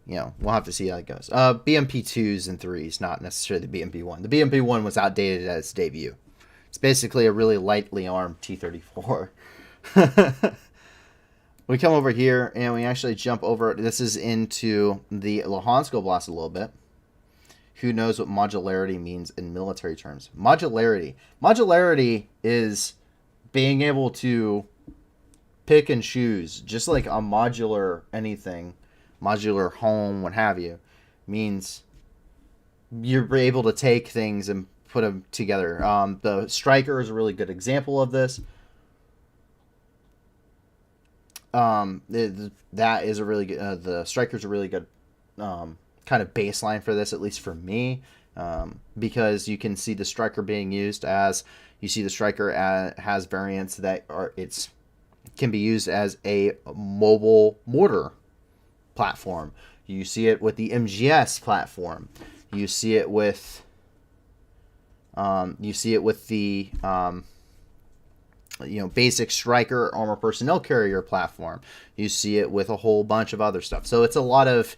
we'll have to see how it goes. BMP 2s and 3s, not necessarily the BMP 1. The BMP 1 was outdated at its debut. It's basically a really lightly armed T-34. We come over here and we actually jump over. This is into the Luhansk Oblast a little bit. Who knows what modularity means in military terms? Modularity. Modularity is being able to pick and choose, just like a modular anything, modular home, what have you, means you're able to take things and put them together. The Striker is a really good example of this. That is a really good, the Striker's a really good kind of baseline for this, at least for me, because you can see the Striker being used as, you see the Striker has variants that can be used as a mobile mortar platform. You see it with the MGS platform. You see it with the basic Striker armor personnel carrier platform. You see it with a whole bunch of other stuff. So it's a lot of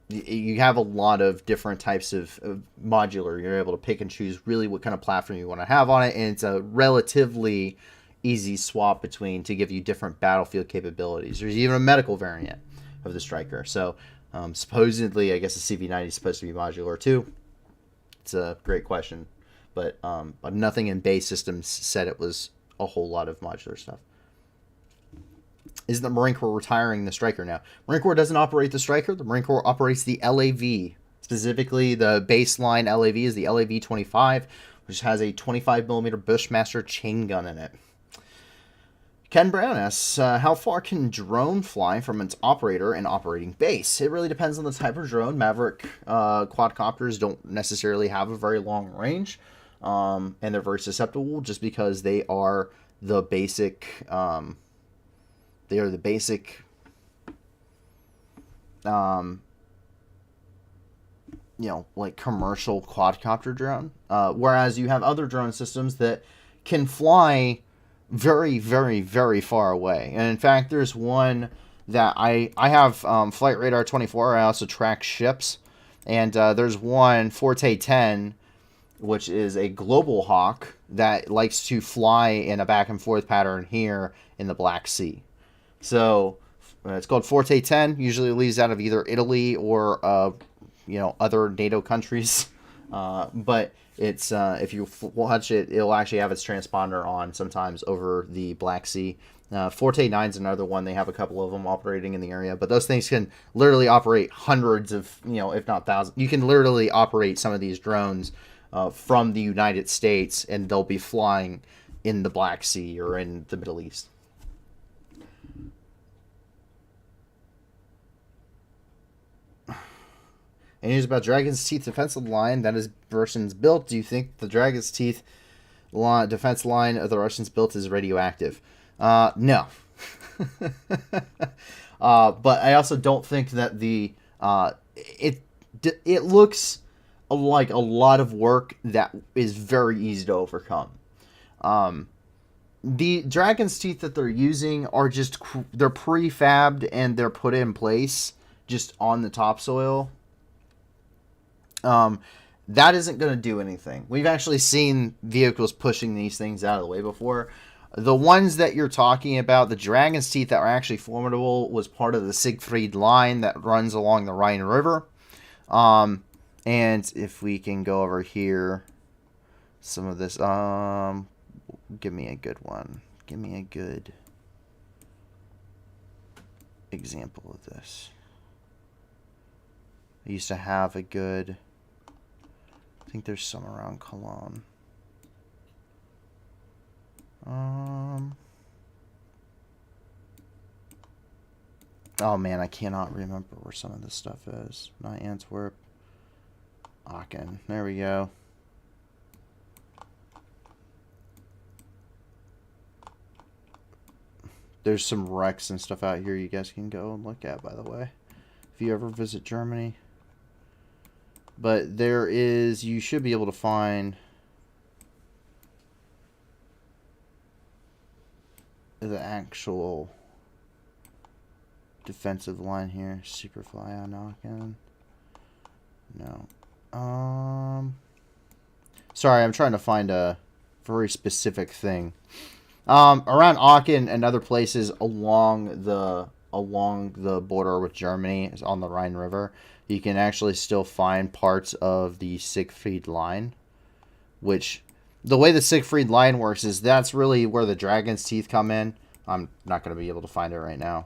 you have a lot of different types of modular. You're able to pick and choose really what kind of platform you want to have on it, and it's a relatively easy swap between to give you different battlefield capabilities. There's even a medical variant of the Striker. So supposedly, I guess the CV90 is supposed to be modular too. It's a great question. But nothing in base systems said it was a whole lot of modular stuff. Is the Marine Corps retiring the Striker now? Marine Corps doesn't operate the Striker. The Marine Corps operates the LAV. Specifically, the baseline LAV is the LAV-25, which has a 25mm Bushmaster chain gun in it. Ken Brown asks, how far can drone fly from its operator and operating base? It really depends on the type of drone. Maverick quadcopters don't necessarily have a very long range. And they're very susceptible just because they are the basic like commercial quadcopter drone, whereas you have other drone systems that can fly very, very, very far away. And in fact, there's one that I have Flight Radar 24. I also track ships, and there's one Forte 10, which is a global hawk that likes to fly in a back and forth pattern here in the Black Sea. So it's called Forte 10. Usually leaves out of either Italy or other NATO countries. But it's if you watch it, it'll actually have its transponder on sometimes over the Black Sea. Forte 9 is another one. They have a couple of them operating in the area, but those things can literally operate hundreds of, if not thousands. You can literally operate some of these drones from the United States, and they'll be flying in the Black Sea or in the Middle East. And news about Dragon's Teeth defensive line that is Russians built. Do you think the Dragon's Teeth defense line of the Russians built is radioactive? No. But I also don't think that it looks like a lot of work that is very easy to overcome. The Dragon's Teeth that they're using are they're prefabbed and they're put in place just on the topsoil. That isn't going to do anything. We've actually seen vehicles pushing these things out of the way before. The ones that you're talking about, the Dragon's Teeth that were actually formidable, was part of the Siegfried Line that runs along the Rhine River. And if we can go over here, some of this. Give me a good one. Give me a good example of this. I used to have a good, I think there's some around Cologne. Oh man, I cannot remember where some of this stuff is. Not Antwerp. Aachen. There we go. There's some wrecks and stuff out here you guys can go and look at, by the way, if you ever visit Germany. But there is, you should be able to find the actual defensive line here. Superfly on Aachen. No. Sorry, I'm trying to find a very specific thing. Around Aachen and other places along the border with Germany, is on the Rhine River, you can actually still find parts of the Siegfried Line, which the way the Siegfried Line works is that's really where the dragon's teeth come in. I'm not going to be able to find it right now.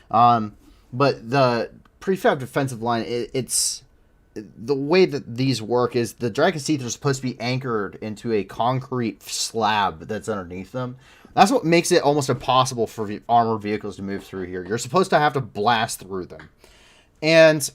But the prefab defensive line, it's the way that these work is the dragon's teeth are supposed to be anchored into a concrete slab that's underneath them. That's what makes it almost impossible for armored vehicles to move through here. You're supposed to have to blast through them. And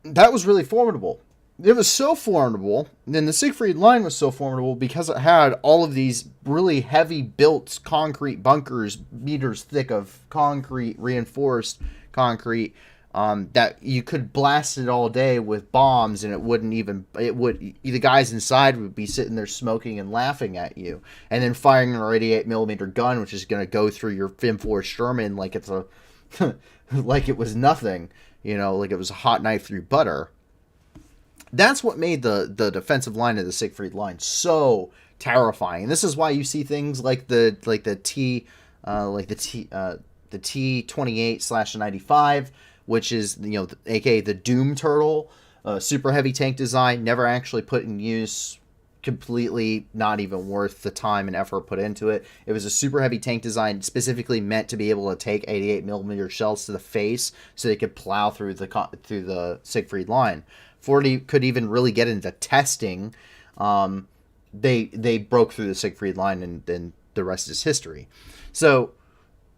that was really formidable. It was so formidable, and the Siegfried Line was so formidable because it had all of these really heavy built concrete bunkers, meters thick of concrete, reinforced concrete, that you could blast it all day with bombs, and the guys inside would be sitting there smoking and laughing at you, and then firing a 88mm gun, which is going to go through your M4 Sherman like it's a, like it was nothing, like it was a hot knife through butter. That's what made the defensive line of the Siegfried Line so terrifying. And this is why you see things like the T-28/95, which is aka the Doom Turtle, super heavy tank design, never actually put in use, completely not even worth the time and effort put into it. It was a super heavy tank design specifically meant to be able to take 88mm shells to the face so they could plow through the Siegfried Line. Before they could even really get into testing, they broke through the Siegfried Line, and then the rest is history. So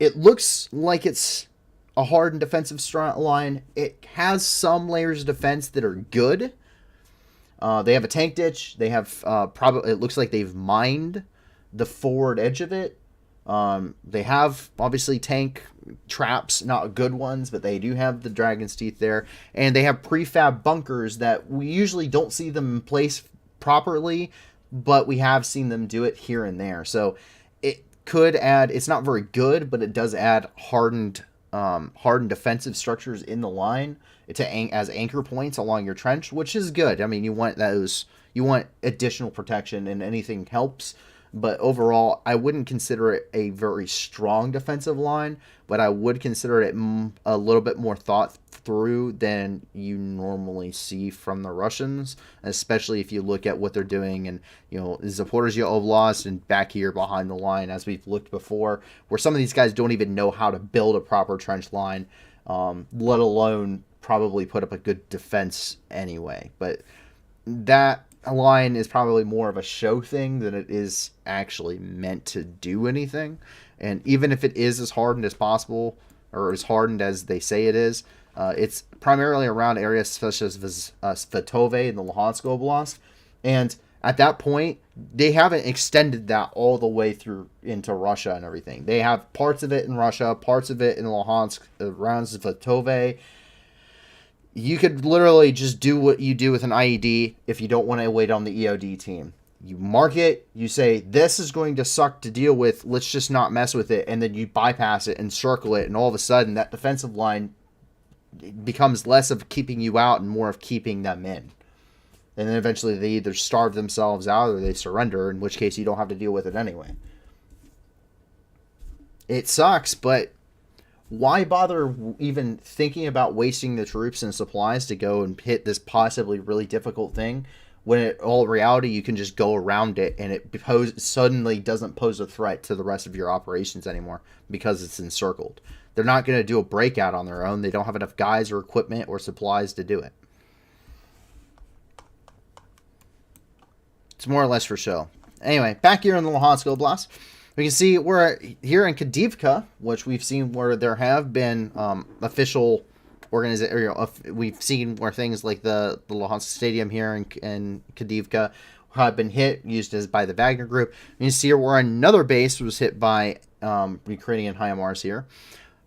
it looks like it's a hardened defensive line. It has some layers of defense that are good. They have a tank ditch. They have it looks like they've mined the forward edge of it. They have obviously tank traps, not good ones, but they do have the dragon's teeth there, and they have prefab bunkers that we usually don't see them in place properly, but we have seen them do it here and there. So it could add, it's not very good, but it does add hardened defensive structures in the line as anchor points along your trench, which is good. I mean, you want additional protection, and anything helps. But overall, I wouldn't consider it a very strong defensive line, but I would consider it a little bit more thought through than you normally see from the Russians, especially if you look at what they're doing in, Zaporizhzhia Oblast and back here behind the line, as we've looked before, where some of these guys don't even know how to build a proper trench line, let alone probably put up a good defense anyway. But that line is probably more of a show thing than it is actually meant to do anything. And even if it is as hardened as possible, or as hardened as they say it is, it's primarily around areas such as Svatove in the Luhansk Oblast. And at that point, they haven't extended that all the way through into Russia and everything. They have parts of it in Russia, parts of it in Luhansk, around Svatove. You could literally just do what you do with an IED if you don't want to wait on the EOD team. You mark it, you say, this is going to suck to deal with, let's just not mess with it, and then you bypass it and circle it, and all of a sudden that defensive line becomes less of keeping you out and more of keeping them in. And then eventually they either starve themselves out or they surrender, in which case you don't have to deal with it anyway. It sucks, but why bother even thinking about wasting the troops and supplies to go and hit this possibly really difficult thing when in all reality you can just go around it, and it suddenly doesn't pose a threat to the rest of your operations anymore because it's encircled. They're not going to do a breakout on their own. They don't have enough guys or equipment or supplies to do it. It's more or less for show. Anyway, back here in the Luhansk Oblast, we can see we're here in Kadivka, which we've seen where there have been official organization. We've seen where things like the Luhansk Stadium here in Kadivka have been hit, used as by the Wagner Group. You see where another base was hit by Ukrainian HIMARS here.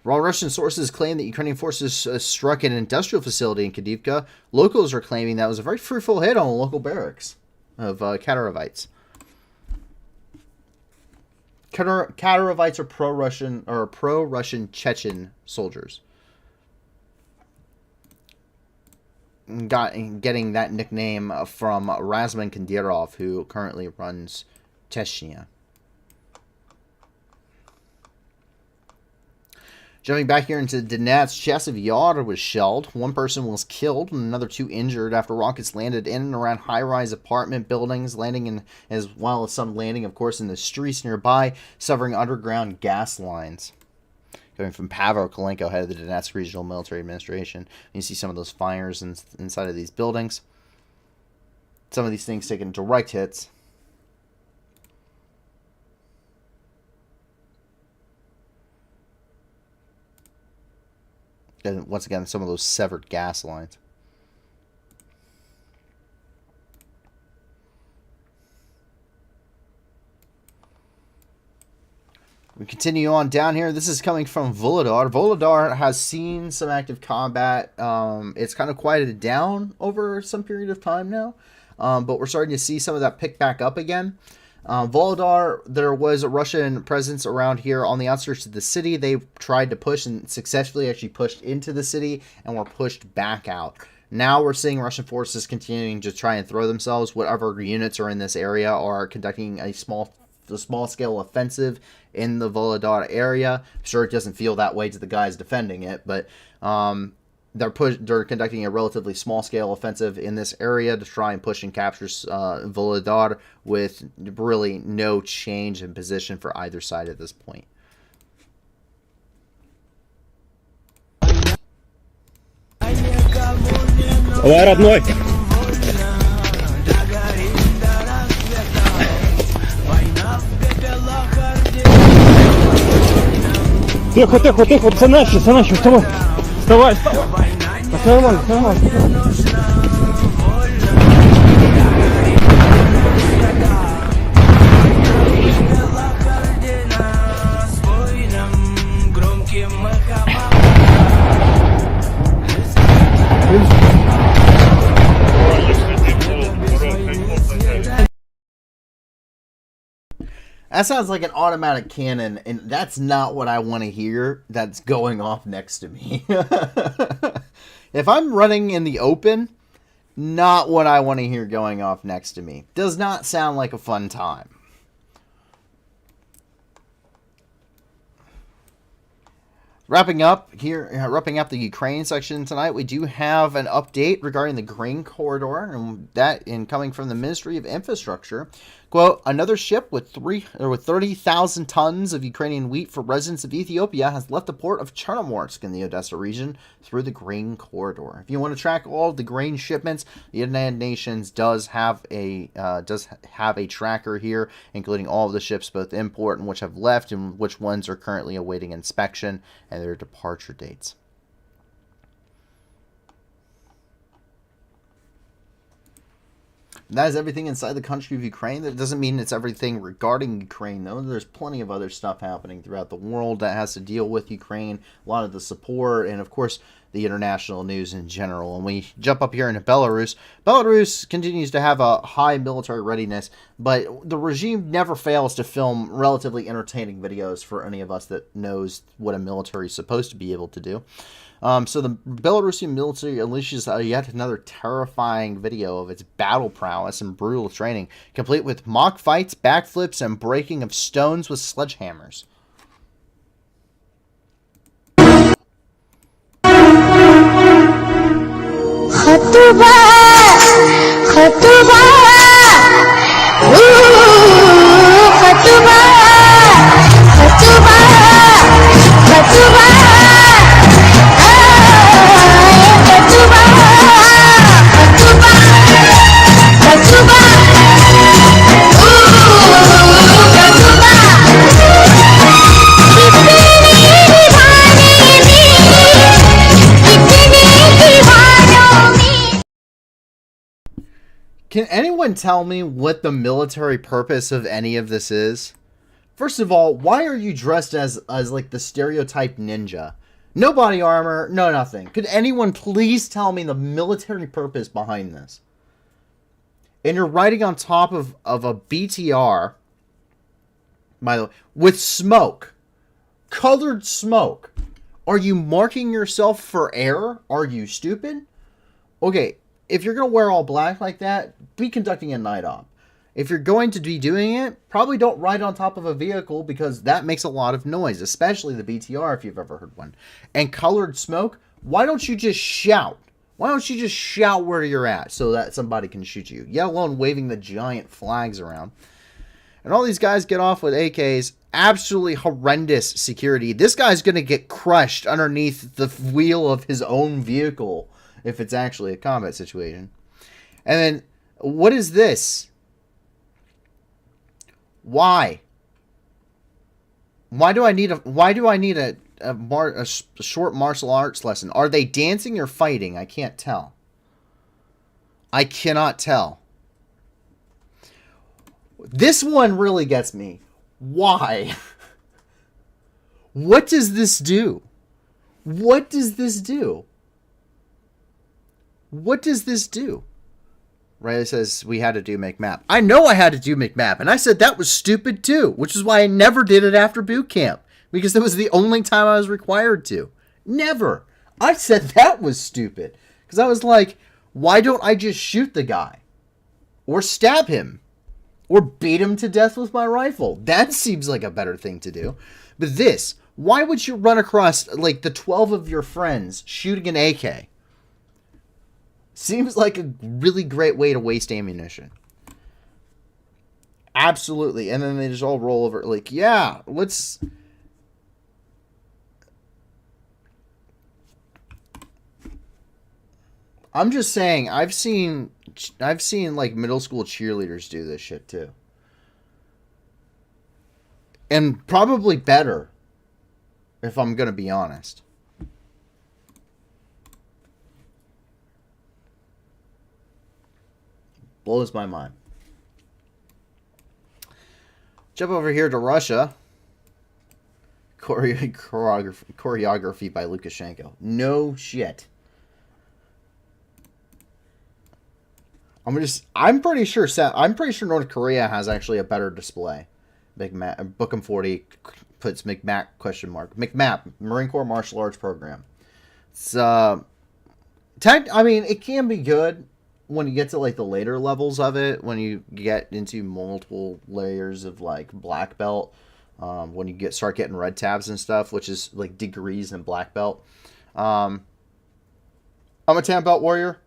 While Russian sources claim that Ukrainian forces struck an industrial facility in Kadivka, locals are claiming that was a very fruitful hit on local barracks of Katarovites. Katarovites are pro-Russian Chechen soldiers. Getting that nickname from Razman Kadyrov, who currently runs Chechnya. Jumping back here into Donetsk, Chasiv Yar was shelled. One person was killed and another 2 injured after rockets landed in and around high-rise apartment buildings, as well as some landing, of course, in the streets nearby, severing underground gas lines. Going from Pavel Kolenko, head of the Donetsk Regional Military Administration. You see some of those fires inside of these buildings. Some of these things taking direct hits. And once again, some of those severed gas lines. We continue on down here. This is coming from Solidar. Solidar has seen some active combat. It's kind of quieted down over some period of time now. But we're starting to see some of that pick back up again. Solidar, there was a Russian presence around here on the outskirts of the city. They tried to push and successfully actually pushed into the city and were pushed back out. Now we're seeing Russian forces continuing to try and throw themselves. Whatever units are in this area are conducting a small-scale offensive in the Solidar area. I'm sure it doesn't feel that way to the guys defending it, but they're conducting a relatively small-scale offensive in this area to try and push and capture Solidar with really no change in position for either side at this point. Давай, родной! Тихо, тихо, тихо, це наші, вставай! Вставай, вставай! Все нормально, все нормально. That sounds like an automatic cannon, and that's not what I want to hear that's going off next to me. If I'm running in the open, not what I want to hear going off next to me. Does not sound like a fun time. Wrapping up the Ukraine section tonight, we do have an update regarding the grain corridor, and that coming from the Ministry of Infrastructure. Quote, another ship with 30,000 tons of Ukrainian wheat for residents of Ethiopia has left the port of Chernomorsk in the Odessa region through the grain corridor. If you want to track all of the grain shipments, the United Nations does have a tracker here, including all of the ships, both import and which have left, and which ones are currently awaiting inspection and their departure dates. And that is everything inside the country of Ukraine. That doesn't mean it's everything regarding Ukraine, though. There's plenty of other stuff happening throughout the world that has to deal with Ukraine, a lot of the support, and of course the international news in general. And we jump up here into Belarus. Belarus continues to have a high military readiness, but the regime never fails to film relatively entertaining videos for any of us that knows what a military is supposed to be able to do. So the Belarusian military unleashes yet another terrifying video of its battle prowess and brutal training, complete with mock fights, backflips, and breaking of stones with sledgehammers. Fatuba, Fatuba, Fatuba, Fatuba, Fatuba, Fatuba, Fatuba, Can anyone tell me what the military purpose of any of this is? First of all, why are you dressed as like the stereotype ninja? No body armor, no nothing. Could anyone please tell me the military purpose behind this? And you're riding on top of a BTR, by the way, with smoke. Colored smoke. Are you marking yourself for error? Are you stupid? Okay, if you're going to wear all black like that, be conducting a night op. If you're going to be doing it, probably don't ride on top of a vehicle because that makes a lot of noise, especially the BTR if you've ever heard one. And colored smoke, why don't you just shout? Why don't you just shout where you're at so that somebody can shoot you? Yet alone waving the giant flags around. And all these guys get off with AKs. Absolutely horrendous security. This guy's going to get crushed underneath the wheel of his own vehicle if it's actually a combat situation. And then, what is this? Why? Why do I need a short martial arts lesson? Are they dancing or fighting? I can't tell. I cannot tell. This one really gets me. Why? What does this do? What does this do? What does this do? Riley says we had to do McMap. I know I had to do McMap, and I said that was stupid too, which is why I never did it after boot camp, because that was the only time I was required to. Never. I said that was stupid, because I was like, why don't I just shoot the guy? Or stab him? Or beat him to death with my rifle? That seems like a better thing to do. But this, why would you run across like the 12 of your friends shooting an AK? Seems like a really great way to waste ammunition. Absolutely. And then they just all roll over like, yeah, let's... I'm just saying, I've seen like middle school cheerleaders do this shit too. And probably better, if I'm going to be honest. Blows my mind. Jump over here to Russia. Choreography by Lukashenko. No shit. I'm pretty sure North Korea has actually a better display. Bookham 40 puts McMap question mark. McMap, Marine Corps Martial Arts Program. It's I mean, it can be good when you get to like the later levels of it, when you get into multiple layers of like black belt, when you start getting red tabs and stuff, which is like degrees in black belt. I'm a tan belt warrior.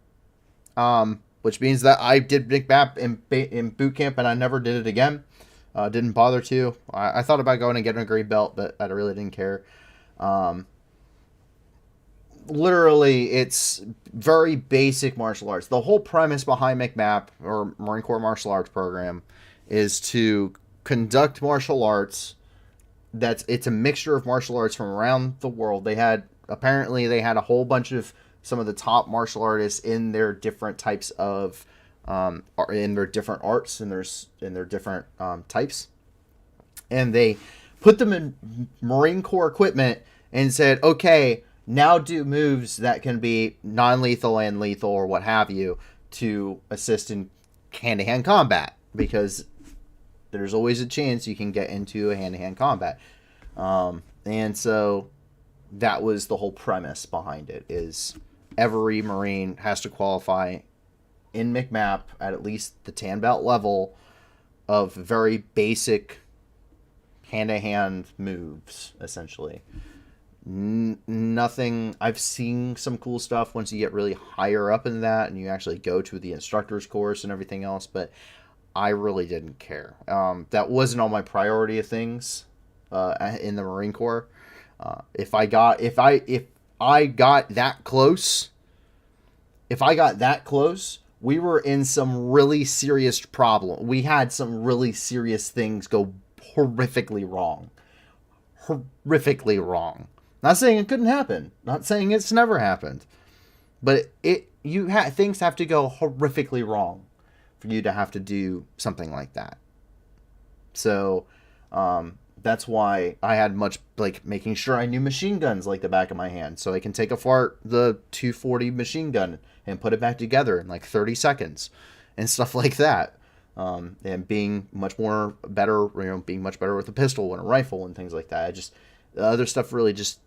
Which means that I did McMap in boot camp and I never did it again. Didn't bother to. I thought about going and getting a green belt, but I really didn't care. Literally, it's very basic martial arts. The whole premise behind McMap, or Marine Corps Martial Arts Program, is to conduct martial arts. It's a mixture of martial arts from around the world. Apparently they had a whole bunch of some of the top martial artists in their different types of in their different arts and in their different types, and they put them in Marine Corps equipment and said, okay, now do moves that can be non-lethal and lethal or what have you to assist in hand-to-hand combat, because there's always a chance you can get into a hand-to-hand combat. And so that was the whole premise behind it, is every Marine has to qualify in McMap at least the tan belt level of very basic hand-to-hand moves, essentially. Nothing. I've seen some cool stuff once you get really higher up in that and you actually go to the instructor's course and everything else, but I really didn't care. That wasn't on my priority of things in the Marine Corps. If I got that close, we were in some really serious problem. We had some really serious things go horrifically wrong. Not saying it couldn't happen. Not saying it's never happened. But things have to go horrifically wrong for you to have to do something like that. So that's why I had much like making sure I knew machine guns like the back of my hand, so I can take apart the 240 machine gun and put it back together in like 30 seconds and stuff like that. And being much better with a pistol and a rifle and things like that. The other stuff really just,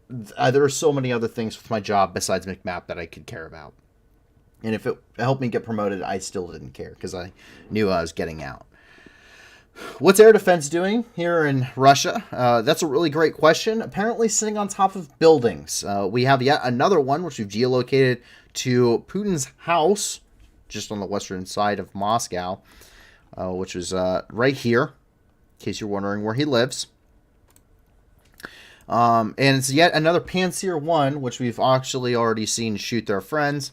there are so many other things with my job besides McMap that I could care about. And if it helped me get promoted, I still didn't care because I knew I was getting out. What's air defense doing here in Russia? That's a really great question. Apparently sitting on top of buildings. We have yet another one, which we've geolocated to Putin's house, just on the western side of Moscow, which is right here, in case you're wondering where he lives. And it's yet another Panzer 1, which we've actually already seen shoot their friends.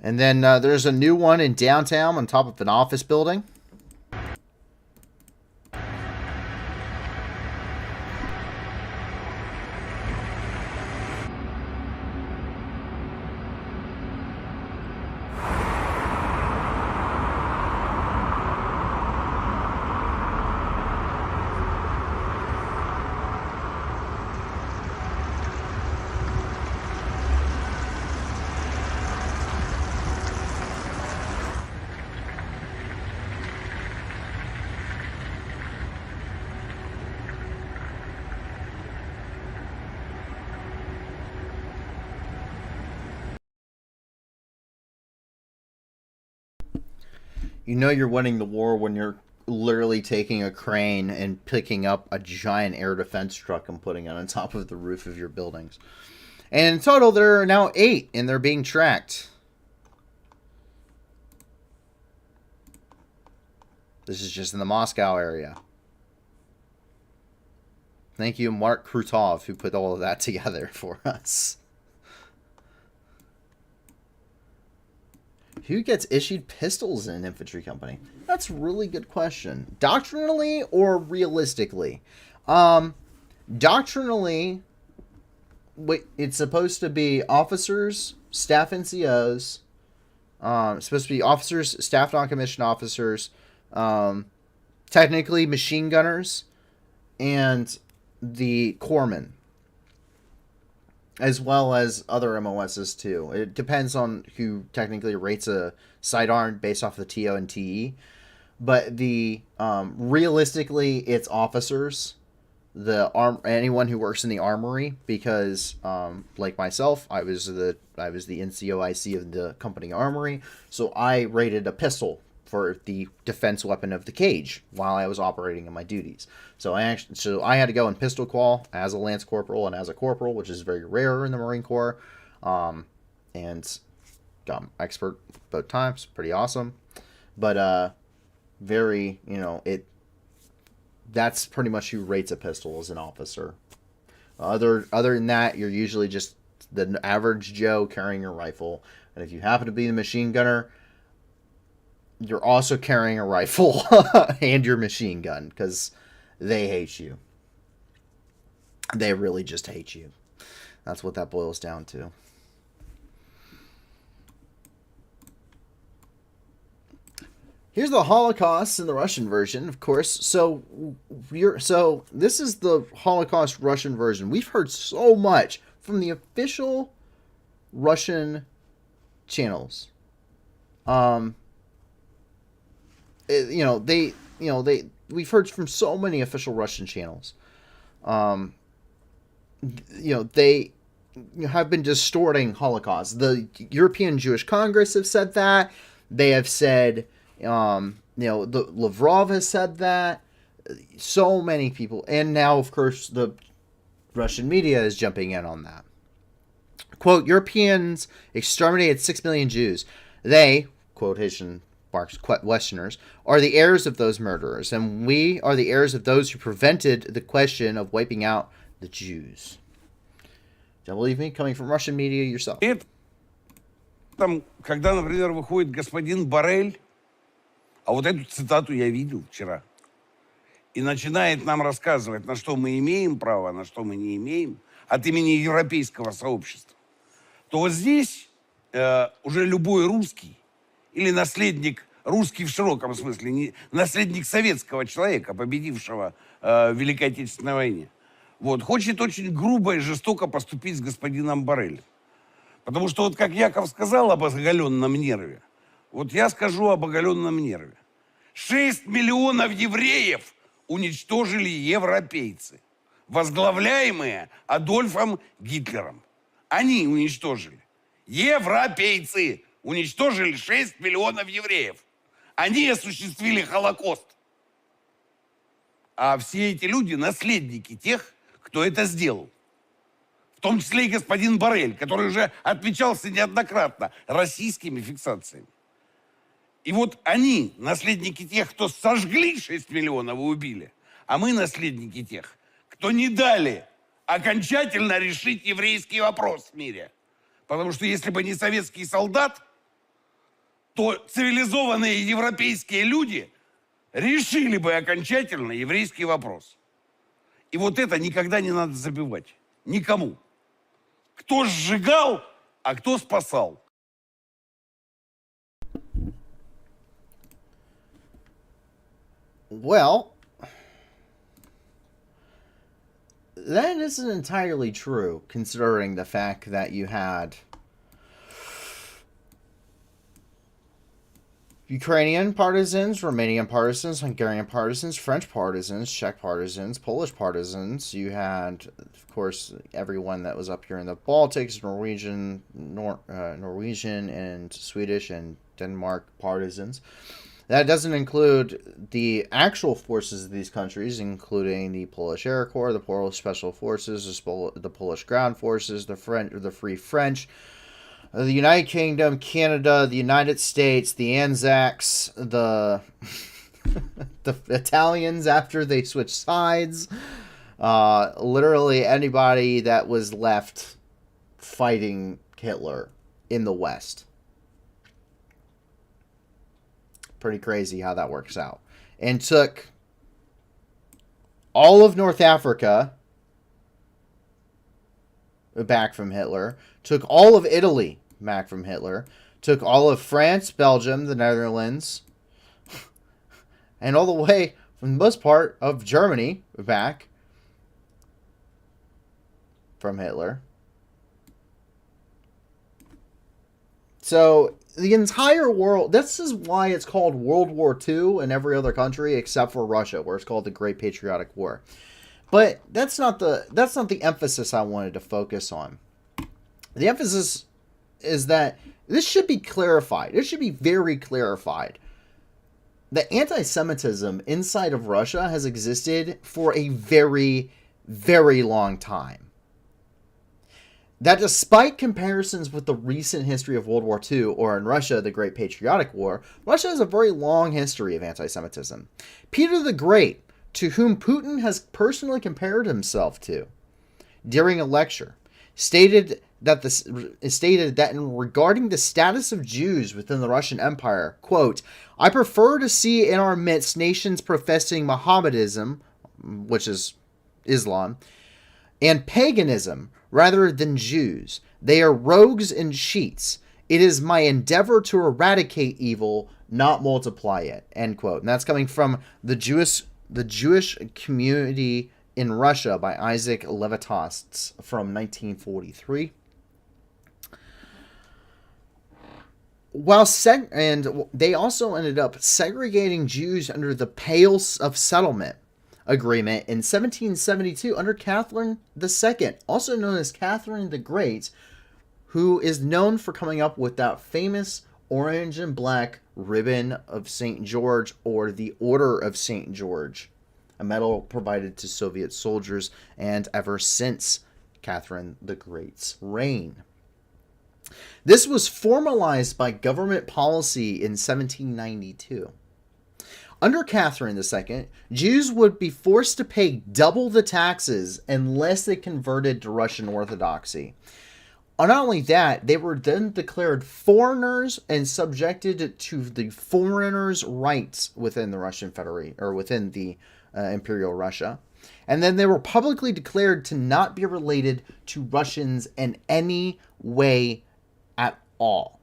And then there's a new one in downtown on top of an office building. You know you're winning the war when you're literally taking a crane and picking up a giant air defense truck and putting it on top of the roof of your buildings. And in total, there are now 8, and they're being tracked. This is just in the Moscow area. Thank you, Mark Krutov, who put all of that together for us. Who gets issued pistols in an infantry company? That's a really good question. Doctrinally or realistically? Doctrinally, it's supposed to be officers, staff NCOs. It's supposed to be officers, staff non-commissioned officers, technically machine gunners, and the corpsmen, as well as other MOSs too. It depends on who technically rates a sidearm based off the TO and TE. But the realistically, it's officers, anyone who works in the armory, because like myself, I was the NCOIC of the company armory, so I rated a pistol for the defense weapon of the cage while I was operating in my duties. So I had to go in pistol qual as a lance corporal and as a corporal, which is very rare in the Marine Corps, and got expert both times. Pretty awesome, but very, that's pretty much who rates a pistol as an officer. Other than that, you're usually just the average Joe carrying a rifle, and if you happen to be the machine gunner, you're also carrying a rifle and your machine gun, because they hate you. They really just hate you. That's what that boils down to. Here's the Holocaust in the Russian version, of course. So this is the Holocaust Russian version. We've heard so much from the official Russian channels. We've heard from so many official Russian channels. They have been distorting Holocaust. The European Jewish Congress have said that. They have said, Lavrov has said that. So many people, and now of course the Russian media is jumping in on that. Quote, Europeans exterminated 6 million Jews. They, quotation marks, Westerners, are the heirs of those murderers, and we are the heirs of those who prevented the question of wiping out the Jews. Don't believe me? Coming from Russian media yourself. Там, когда, например, выходит господин Боррель, а вот эту цитату я видел вчера, и начинает нам рассказывать, на что мы имеем право, на что мы не имеем, от имени европейского сообщества, то вот здесь уже любой русский или наследник, русский в широком смысле, не, наследник советского человека, победившего в Великой Отечественной войне, вот, хочет очень грубо и жестоко поступить с господином Боррелем. Потому что вот как Яков сказал об оголенном нерве, вот я скажу об оголенном нерве. 6 миллионов евреев уничтожили европейцы, возглавляемые Адольфом Гитлером. Они уничтожили. Европейцы уничтожили 6 миллионов евреев. Они осуществили Холокост. А все эти люди наследники тех, кто это сделал. В том числе и господин Боррель, который уже отмечался неоднократно российскими фиксациями. И вот они, наследники тех, кто сожгли 6 миллионов и убили, а мы наследники тех, кто не дали окончательно решить еврейский вопрос в мире. Потому что если бы не советский солдат, то цивилизованные европейские люди решили бы окончательно еврейский вопрос. И вот это никогда не надо забывать. Никому. Кто сжигал, а кто спасал. Well, that isn't entirely true, considering the fact that you had Ukrainian partisans, Romanian partisans, Hungarian partisans, French partisans, Czech partisans, Polish partisans. You had, of course, everyone that was up here in the Baltics, Norwegian and Swedish and Denmark partisans. That doesn't include the actual forces of these countries, including the Polish Air Corps, the Polish Special Forces, the Polish Ground Forces, the Free French, the United Kingdom, Canada, the United States, the Anzacs, the the Italians after they switched sides. Literally anybody that was left fighting Hitler in the West. Pretty crazy how that works out. And took all of North Africa back from Hitler. Took all of Italy back from Hitler. Took all of France, Belgium, the Netherlands. And all the way, from the most part, of Germany back from Hitler. So the entire world, this is why it's called World War II in every other country except for Russia, where it's called the Great Patriotic War. But that's not the emphasis I wanted to focus on. The emphasis is that this should be clarified. It should be very clarified. The anti-Semitism inside of Russia has existed for a very, very long time. That despite comparisons with the recent history of World War II, or in Russia, the Great Patriotic War, Russia has a very long history of anti-Semitism. Peter the Great, to whom Putin has personally compared himself to, during a lecture, stated that in regarding the status of Jews within the Russian Empire, quote, I prefer to see in our midst nations professing Mohammedanism, which is Islam, and paganism, rather than Jews. They are rogues and cheats. It is my endeavor to eradicate evil, not multiply it. End quote. And that's coming from the Jewish Community in Russia by Isaac Levitas from 1943. And they also ended up segregating Jews under the Pales of Settlement Agreement in 1772 under Catherine II, also known as Catherine the Great, who is known for coming up with that famous orange and black Ribbon of St. George or the Order of St. George, a medal provided to Soviet soldiers and ever since Catherine the Great's reign. This was formalized by government policy in 1792. Under Catherine II, Jews would be forced to pay double the taxes unless they converted to Russian Orthodoxy. Not only that, they were then declared foreigners and subjected to the foreigners' rights within the Russian Federation, or within the Imperial Russia. And then they were publicly declared to not be related to Russians in any way at all.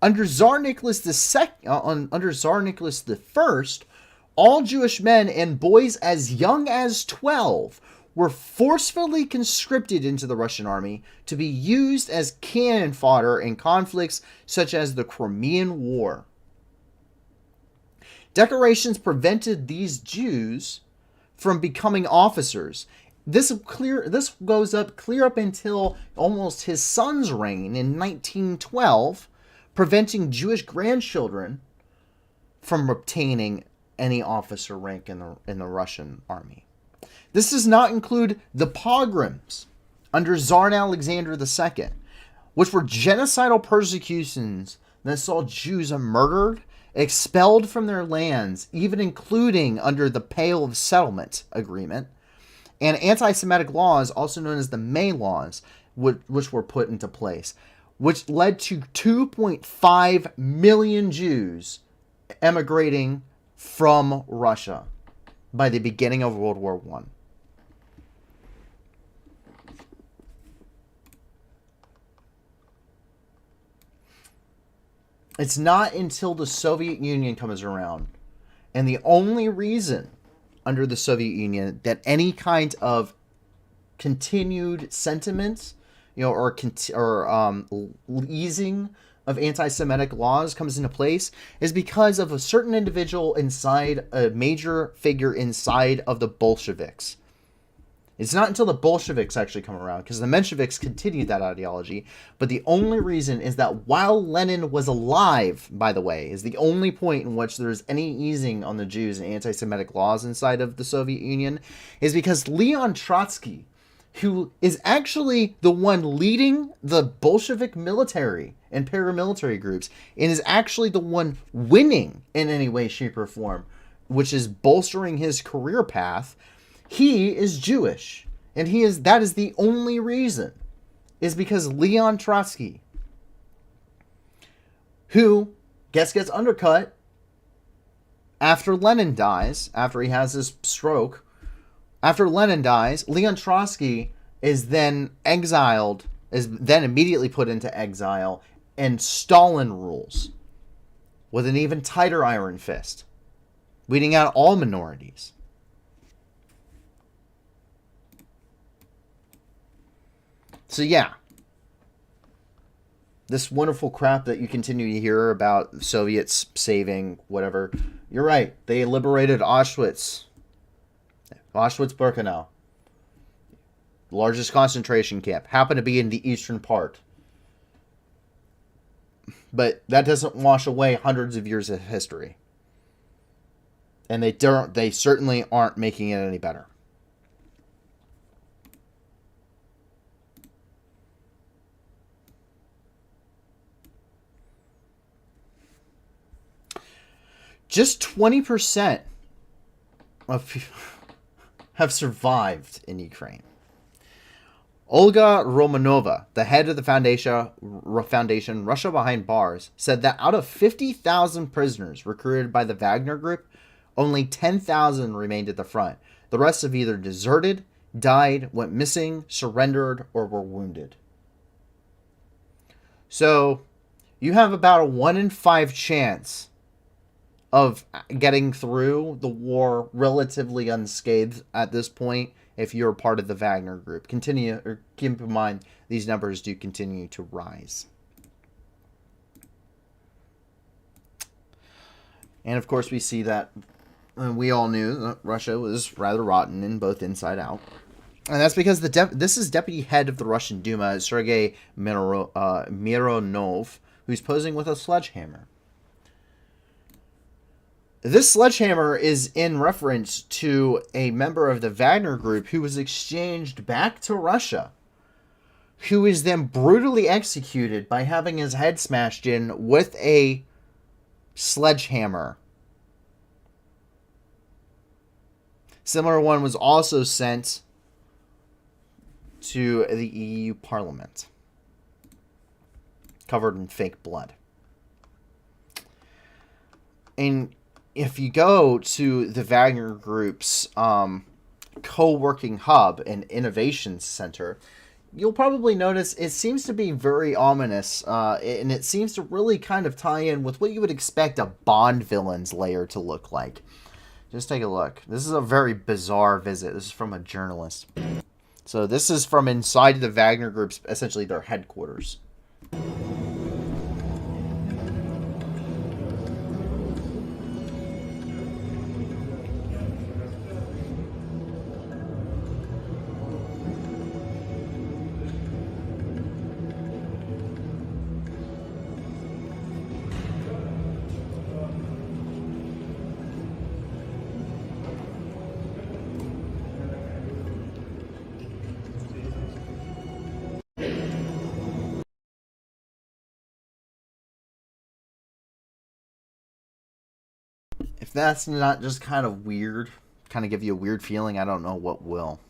Under Tsar Nicholas II, under Tsar Nicholas I, all Jewish men and boys as young as 12 were forcefully conscripted into the Russian army to be used as cannon fodder in conflicts such as the Crimean War. Decorations prevented these Jews from becoming officers. This goes up clear up until almost his son's reign in 1912, preventing Jewish grandchildren from obtaining any officer rank in the Russian army. This does not include the pogroms under Tsar Alexander II, which were genocidal persecutions that saw Jews murdered, expelled from their lands, even including under the Pale of Settlement Agreement, and anti-Semitic laws, also known as the May Laws, which were put into place, which led to 2.5 million Jews emigrating from Russia by the beginning of World War I. It's not until the Soviet Union comes around, and the only reason under the Soviet Union that any kind of continued sentiment, or easing of anti-Semitic laws comes into place is because of a certain individual inside, a major figure inside of the Bolsheviks. It's not until the Bolsheviks actually come around, because the Mensheviks continued that ideology, but the only reason is that while Lenin was alive, by the way, is the only point in which there's any easing on the Jews and anti-Semitic laws inside of the Soviet Union, is because Leon Trotsky, who is actually the one leading the Bolshevik military and paramilitary groups, and is actually the one winning in any way, shape, or form, which is bolstering his career path. He is Jewish, and that is the only reason, is because Leon Trotsky, who gets undercut after Lenin dies, after he has his stroke. After Lenin dies, Leon Trotsky is then exiled, is then immediately put into exile, and Stalin rules with an even tighter iron fist, weeding out all minorities. So yeah, this wonderful crap that you continue to hear about Soviets saving whatever, you're right, they liberated Auschwitz. Auschwitz-Birkenau, largest concentration camp, happened to be in the eastern part. But that doesn't wash away hundreds of years of history. And they certainly aren't making it any better. Just 20% have survived in Ukraine. Olga Romanova, the head of the foundation Russia Behind Bars, said that out of 50,000 prisoners recruited by the Wagner Group, only 10,000 remained at the front. The rest have either deserted, died, went missing, surrendered, or were wounded. So, you have about a 1 in 5 chance of getting through the war relatively unscathed at this point if you're part of the Wagner Group. Keep in mind, these numbers do continue to rise. And of course we see that we all knew that Russia was rather rotten in both inside out. And that's because this is deputy head of the Russian Duma, Sergei Mironov, who's posing with a sledgehammer. This sledgehammer is in reference to a member of the Wagner Group who was exchanged back to Russia, who is then brutally executed by having his head smashed in with a sledgehammer. Similar one was also sent to the EU Parliament, covered in fake blood. And if you go to the Wagner Group's co-working hub and innovation center, you'll probably notice it seems to be very ominous, and it seems to really kind of tie in with what you would expect a Bond villain's lair to look like. Just take a look. This is a very bizarre visit. This is from a journalist. So this is from inside the Wagner Group's, essentially their headquarters. If that's not just kind of weird, kind of give you a weird feeling, I don't know what will.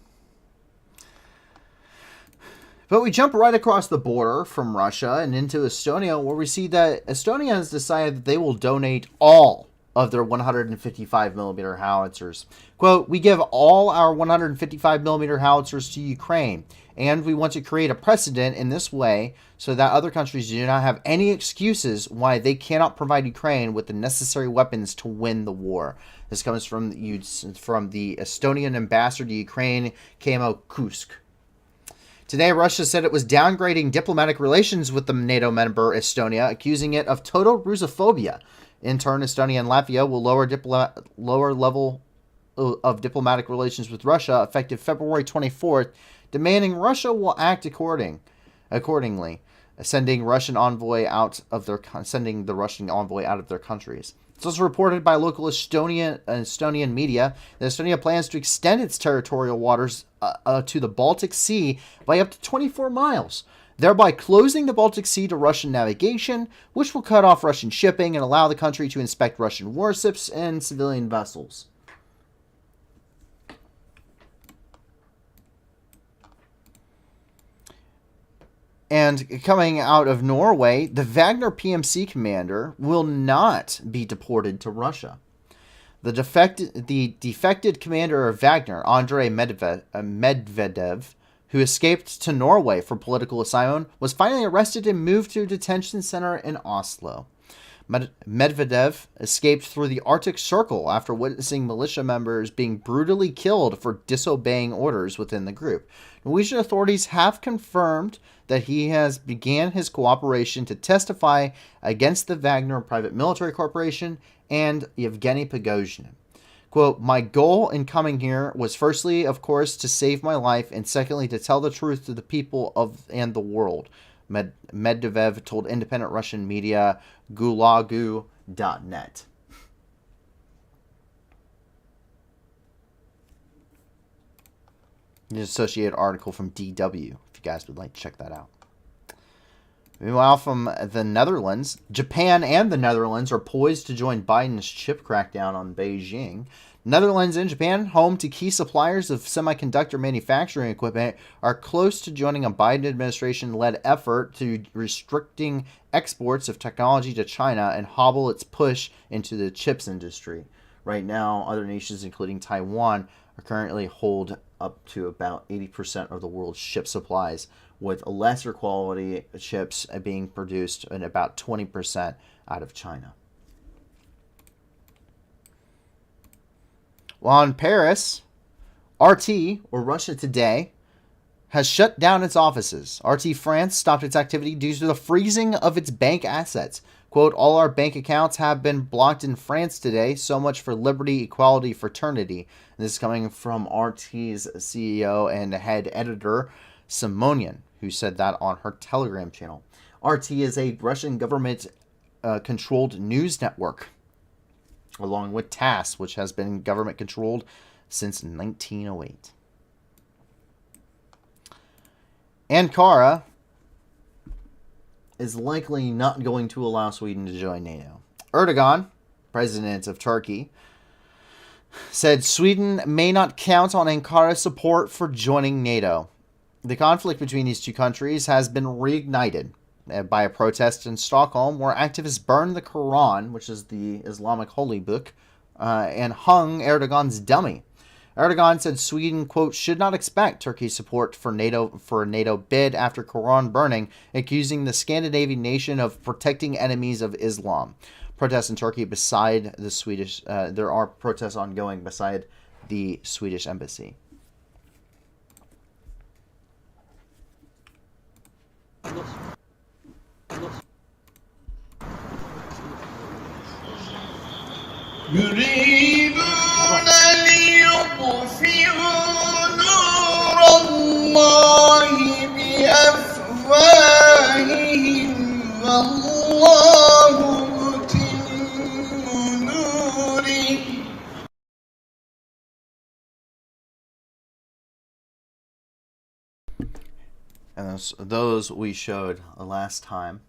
But we jump right across the border from Russia and into Estonia, where we see that Estonia has decided that they will donate all of their 155 millimeter howitzers. Quote, "We give all our 155 millimeter howitzers to Ukraine, and we want to create a precedent in this way so that other countries do not have any excuses why they cannot provide Ukraine with the necessary weapons to win the war." This comes from the Estonian ambassador to Ukraine, Kamo Kusk. Today, Russia said it was downgrading diplomatic relations with the NATO member Estonia, accusing it of total Russophobia. In turn, Estonia and Latvia will lower level of diplomatic relations with Russia effective February 24th, demanding Russia will act accordingly, sending the Russian envoy out of their countries. This was reported by local Estonian media that Estonia plans to extend its territorial waters to the Baltic Sea by up to 24 miles, thereby closing the Baltic Sea to Russian navigation, which will cut off Russian shipping and allow the country to inspect Russian warships and civilian vessels. And coming out of Norway, the Wagner PMC commander will not be deported to Russia. The defected commander of Wagner, Andrei Medvedev, who escaped to Norway for political asylum, was finally arrested and moved to a detention center in Oslo. Medvedev escaped through the Arctic Circle after witnessing militia members being brutally killed for disobeying orders within the group. Norwegian authorities have confirmed that he has began his cooperation to testify against the Wagner Private Military Corporation and Yevgeny Prigozhin. Quote, "My goal in coming here was firstly, of course, to save my life, and secondly, to tell the truth to the people and the world," Medvedev told independent Russian media Gulagu.net. An associated article from DW, if you guys would like to check that out. Meanwhile, from the Netherlands, Japan and the Netherlands are poised to join Biden's chip crackdown on Beijing. Netherlands and Japan, home to key suppliers of semiconductor manufacturing equipment, are close to joining a Biden administration-led effort to restricting exports of technology to China and hobble its push into the chips industry. Right now, other nations, including Taiwan, are currently hold up to about 80% of the world's chip supplies, with lesser quality chips being produced in about 20% out of China. While in Paris, RT, or Russia Today, has shut down its offices. RT France stopped its activity due to the freezing of its bank assets. Quote, "All our bank accounts have been blocked in France today. So much for liberty, equality, fraternity." And this is coming from RT's CEO and head editor, Simonian, who said that on her Telegram channel. RT is a Russian government controlled news network. along with TASS, which has been government controlled since 1908. Ankara is likely not going to allow Sweden to join NATO. Erdogan, president of Turkey, said Sweden may not count on Ankara's support for joining NATO. The conflict between these two countries has been reignited by a protest in Stockholm where activists burned the Quran, which is the Islamic holy book, and hung Erdogan's dummy. Erdogan said Sweden, quote, should not expect Turkey's support for a NATO bid after Quran burning, accusing the Scandinavian nation of protecting enemies of Islam. Protests in Turkey beside the Swedish, there are protests ongoing beside the Swedish embassy. يريدون ليطفئوا نور الله بأفواههم والله متم نوره. And those we showed last time.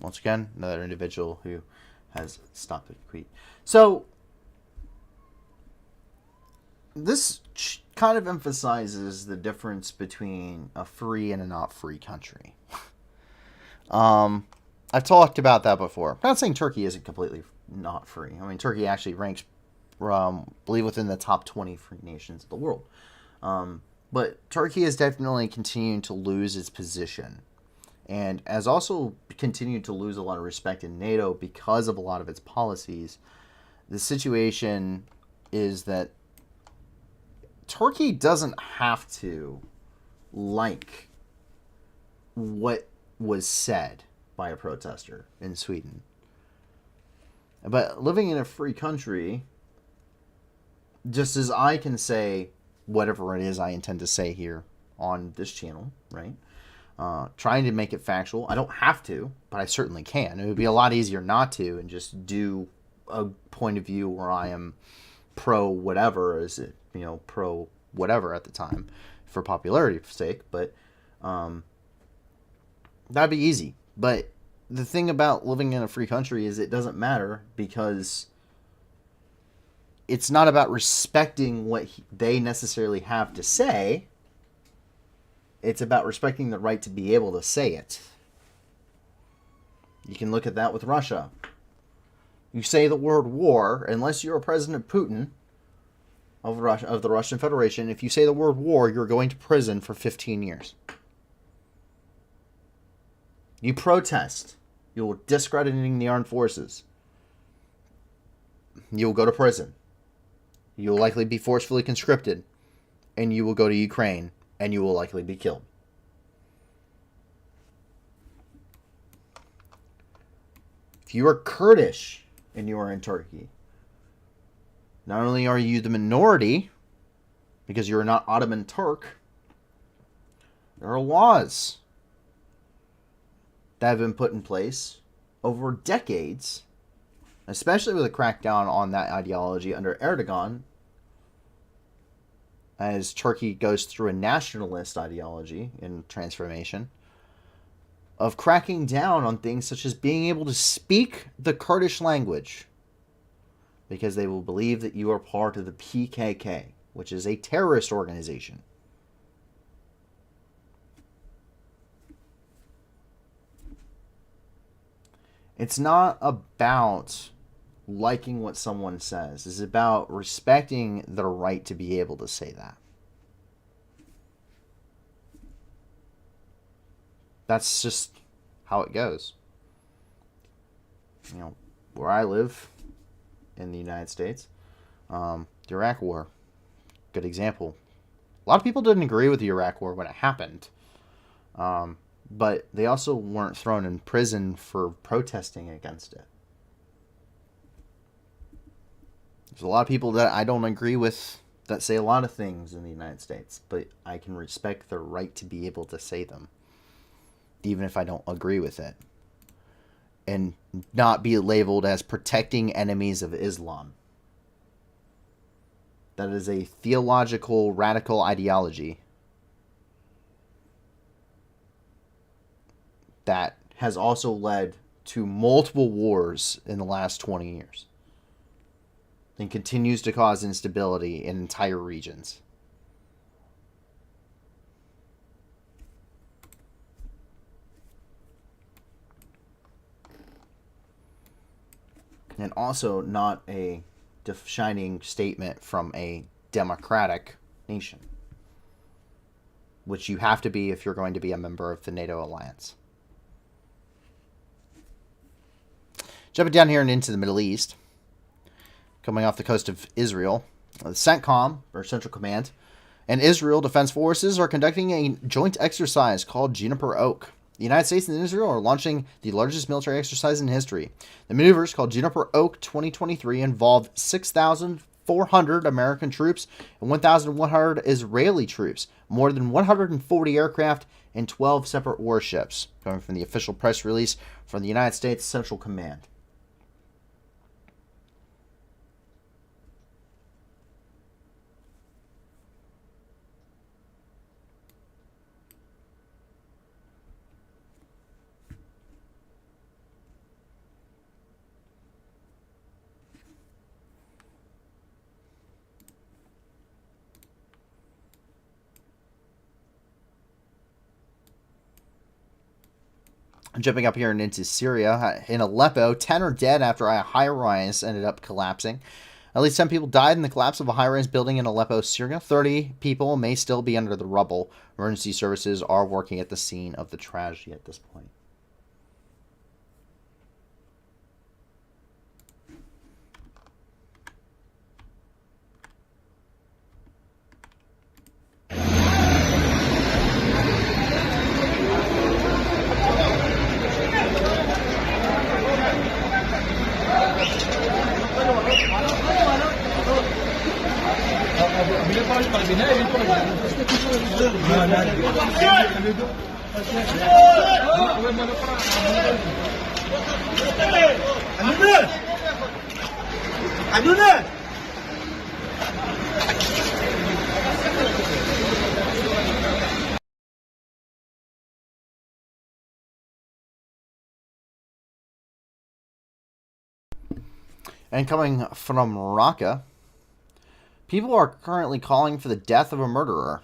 Once again, another individual who has stopped the tweet. So, this kind of emphasizes the difference between a free and a not free country. I've talked about that before. I'm not saying Turkey isn't completely not free. I mean, Turkey actually ranks, believe, within the top 20 free nations of the world. But Turkey is definitely continuing to lose its position, and has also continued to lose a lot of respect in NATO because of a lot of its policies. The situation is that Turkey doesn't have to like what was said by a protester in Sweden. But living in a free country, just as I can say whatever it is I intend to say here on this channel, right? Trying to make it factual. I don't have to, but I certainly can. It would be a lot easier not to and just do a point of view where I am pro whatever, is it, pro whatever at the time for popularity's sake, but that'd be easy. But the thing about living in a free country is it doesn't matter, because it's not about respecting what they necessarily have to say. It's about respecting the right to be able to say it. You can look at that with Russia. You say the word war, unless you're President Putin of Russia, of the Russian Federation, if you say the word war, you're going to prison for 15 years. You protest, you're discrediting the armed forces, you will go to prison. You will likely be forcefully conscripted, and you will go to Ukraine, and you will likely be killed. If you are Kurdish and you are in Turkey, not only are you the minority, because you are not Ottoman Turk, there are laws that have been put in place over decades, especially with a crackdown on that ideology under Erdogan, as Turkey goes through a nationalist ideology in transformation, of cracking down on things such as being able to speak the Kurdish language, because they will believe that you are part of the PKK, which is a terrorist organization. It's not about liking what someone says. It's about respecting their right to be able to say that. That's just how it goes. Where I live in the United States, the Iraq War, good example. A lot of people didn't agree with the Iraq War when it happened. But they also weren't thrown in prison for protesting against it. There's a lot of people that I don't agree with that say a lot of things in the United States, but I can respect their right to be able to say them, even if I don't agree with it, and not be labeled as protecting enemies of Islam. That is a theological, radical ideology that has also led to multiple wars in the last 20 years and continues to cause instability in entire regions. And also not a shining statement from a democratic nation, which you have to be if you're going to be a member of the NATO alliance. Jumping down here and into the Middle East, coming off the coast of Israel, the CENTCOM, or Central Command, and Israel Defense Forces are conducting a joint exercise called Juniper Oak. The United States and Israel are launching the largest military exercise in history. The maneuvers, called Juniper Oak 2023, involve 6,400 American troops and 1,100 Israeli troops, more than 140 aircraft, and 12 separate warships, coming from the official press release from the United States Central Command. Jumping up here and into Syria, in Aleppo, 10 are dead after a high-rise ended up collapsing. At least 10 people died in the collapse of a high-rise building in Aleppo, Syria. 30 people may still be under the rubble. Emergency services are working at the scene of the tragedy at this point. And coming from Raqqa, people are currently calling for the death of a murderer.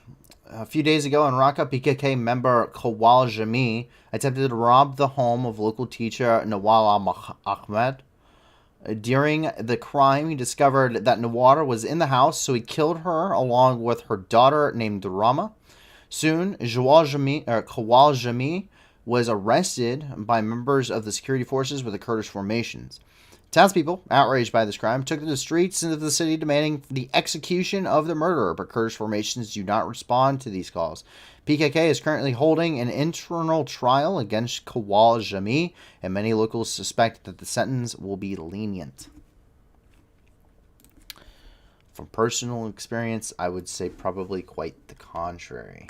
A few days ago in Raqqa, PKK member Kawal Jami attempted to rob the home of local teacher Nawala Ahmed. During the crime, he discovered that Nawara was in the house, so he killed her along with her daughter named Rama. Soon, Kawal Jami was arrested by members of the security forces with the Kurdish formations. Townspeople, outraged by this crime, took to the streets of the city demanding the execution of the murderer, but Kurdish formations do not respond to these calls. PKK is currently holding an internal trial against Kawal Jami, and many locals suspect that the sentence will be lenient. From personal experience, I would say probably quite the contrary.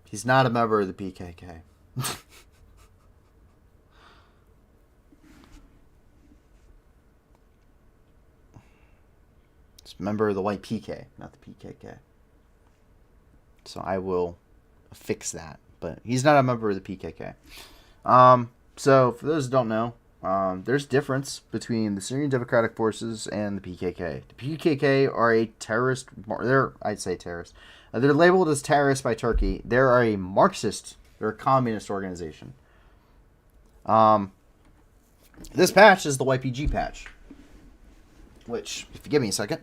He's not a member of the PKK. He's a member of the white PK, not the PKK. So I will fix that. But he's not a member of the PKK. So for those who don't know, there's difference between the Syrian Democratic Forces and the PKK. The PKK are a terrorist. I'd say terrorist. They're labeled as terrorists by Turkey. They're a Marxist. They're a communist organization. This patch is the YPG patch. Which, if you give me a second.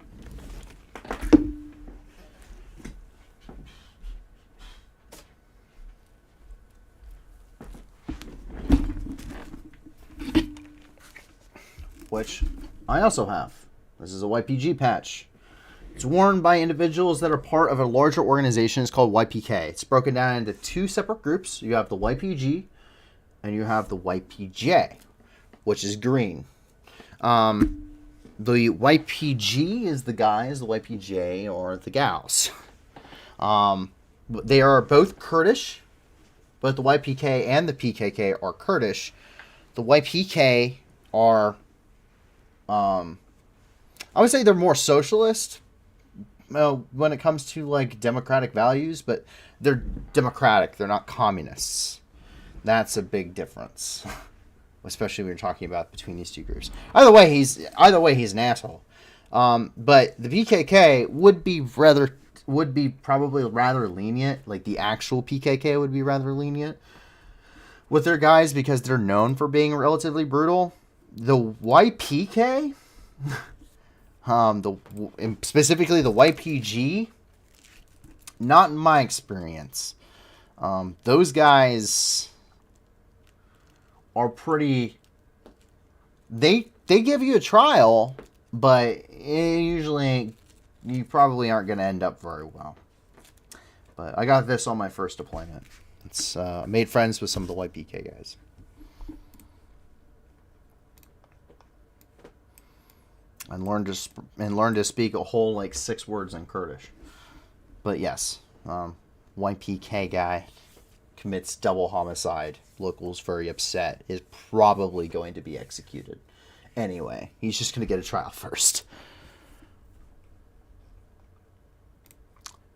Which I also have. This is a YPG patch. It's worn by individuals that are part of a larger organization. It's called YPK. It's broken down into two separate groups. You have the YPG and you have the YPJ. which is green. The YPG is the guys, the YPJ or the gals. They are both Kurdish. Both the YPK and the PKK are Kurdish. The YPK are, I would say they're more socialist when it comes to like democratic values, but they're democratic. They're not communists. That's a big difference, especially when you're talking about between these two groups. Either way, he's an asshole. But the PKK would be probably rather lenient. Like the actual PKK would be rather lenient with their guys because they're known for being relatively brutal. The YPK, specifically the YPG, not in my experience. Those guys are pretty. They give you a trial, but usually you probably aren't going to end up very well. But I got this on my first deployment. It's made friends with some of the YPK guys. And learned to speak a whole like 6 words in Kurdish. But yes, YPK guy commits double homicide. Locals very upset. Is probably going to be executed. Anyway, he's just going to get a trial first.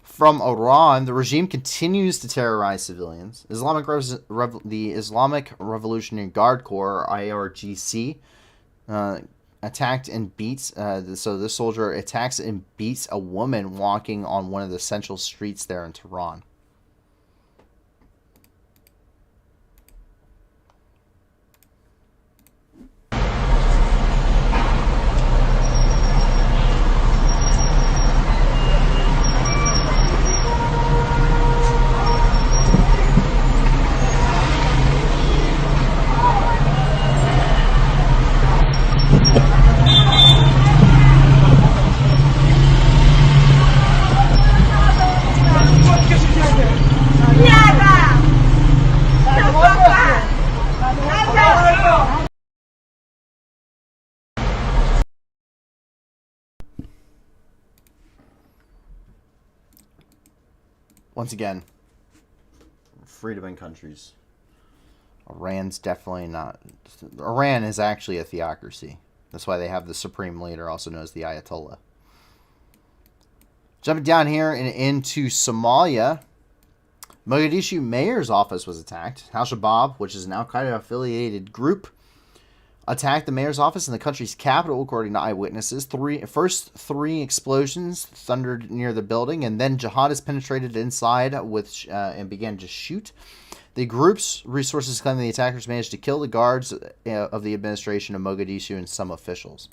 From Iran, the regime continues to terrorize civilians. The Islamic Revolutionary Guard Corps, IRGC, attacked and beats. So this soldier attacks and beats a woman walking on one of the central streets there in Tehran. Once again, freedom in countries. Iran's definitely not. Iran is actually a theocracy. That's why they have the supreme leader, also known as the Ayatollah. Jumping down here and into Somalia, Mogadishu mayor's office was attacked. Al-Shabaab, which is an Al-Qaeda-affiliated group, attacked the mayor's office in the country's capital, according to eyewitnesses. First three explosions thundered near the building, and then jihadists penetrated inside and began to shoot. The group's resources claim the attackers managed to kill the guards of the administration of Mogadishu and some officials.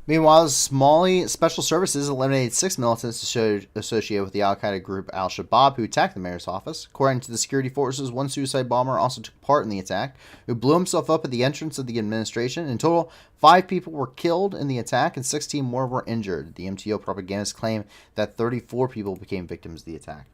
Meanwhile, Somali Special Services eliminated 6 militants associated with the al-Qaeda group Al-Shabaab who attacked the mayor's office. According to the security forces, one suicide bomber also took part in the attack, who blew himself up at the entrance of the administration. In total, 5 people were killed in the attack and 16 more were injured. The MTO propagandists claim that 34 people became victims of the attack.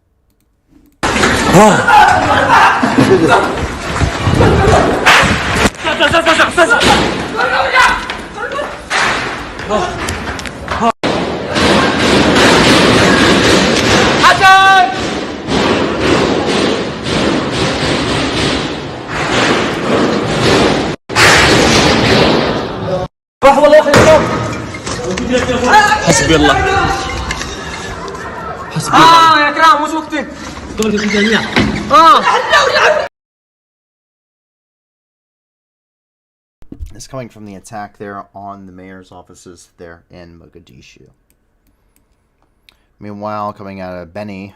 حسبي الله حسبي الله يا كرام مش وقتك دول في الجميع It's coming from the attack there on the mayor's offices there in Mogadishu. Meanwhile, coming out of Beni,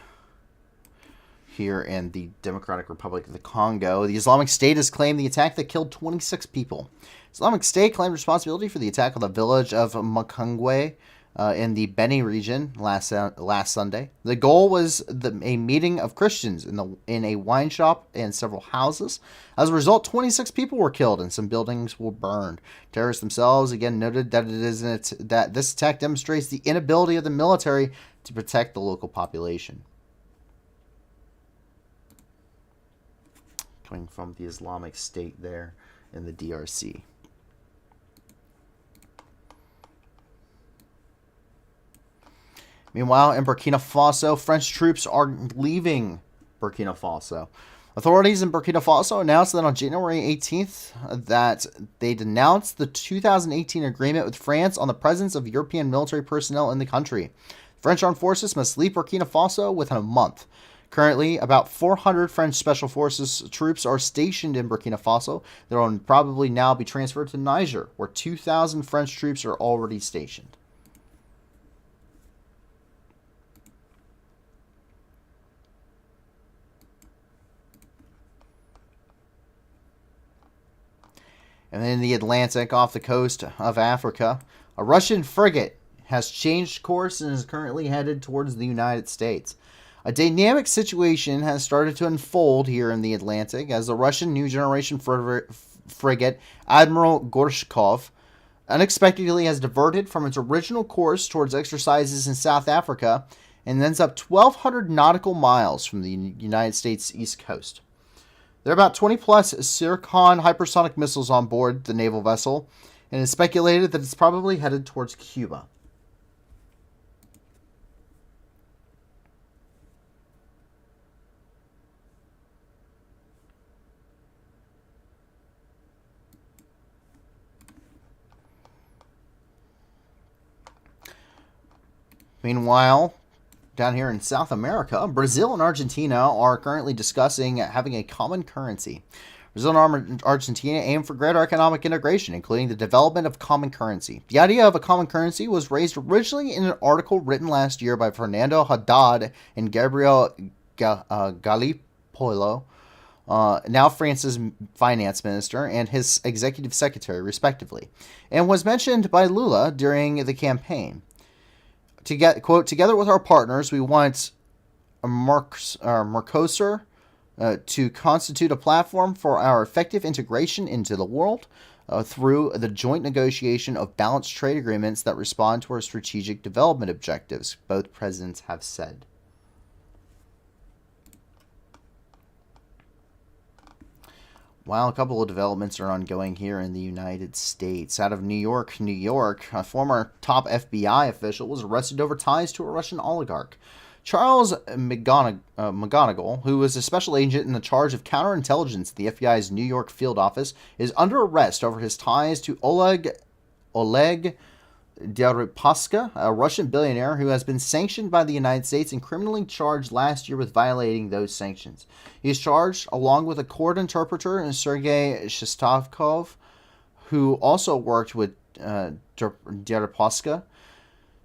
here in the Democratic Republic of the Congo, the Islamic State has claimed the attack that killed 26 people. Islamic State claimed responsibility for the attack on the village of Makungwe in the Beni region last Sunday. The goal was a meeting of Christians in a wine shop and several houses. As a result, 26 people were killed and some buildings were burned. Terrorists themselves again noted that that this attack demonstrates the inability of the military to protect the local population. Coming from the Islamic State there in the DRC. Meanwhile, in Burkina Faso, French troops are leaving Burkina Faso. Authorities in Burkina Faso announced that on January 18th that they denounced the 2018 agreement with France on the presence of European military personnel in the country. French armed forces must leave Burkina Faso within a month. Currently, about 400 French Special Forces troops are stationed in Burkina Faso. They will probably now be transferred to Niger, where 2,000 French troops are already stationed. And then in the Atlantic, off the coast of Africa, a Russian frigate has changed course and is currently headed towards the United States. A dynamic situation has started to unfold here in the Atlantic as the Russian new generation frigate Admiral Gorshkov unexpectedly has diverted from its original course towards exercises in South Africa and ends up 1,200 nautical miles from the United States East Coast. There are about 20 plus Zircon hypersonic missiles on board the naval vessel, and it's speculated that it's probably headed towards Cuba. Meanwhile, down here in South America, Brazil and Argentina are currently discussing having a common currency. Brazil and Argentina aim for greater economic integration, including the development of common currency. The idea of a common currency was raised originally in an article written last year by Fernando Haddad and Gabriel Galípolo, now France's finance minister, and his executive secretary, respectively, and was mentioned by Lula during the campaign. Quote, together with our partners, we want Mercosur to constitute a platform for our effective integration into the world through the joint negotiation of balanced trade agreements that respond to our strategic development objectives, both presidents have said. While a couple of developments are ongoing here in the United States. Out of New York, a former top FBI official was arrested over ties to a Russian oligarch. Charles McGonigal, who was a special agent in the charge of counterintelligence at the FBI's New York field office, is under arrest over his ties to Oleg Deripaska, a Russian billionaire who has been sanctioned by the United States and criminally charged last year with violating those sanctions. He is charged along with a court interpreter, Sergei Shestakov, who also worked with Deripaska.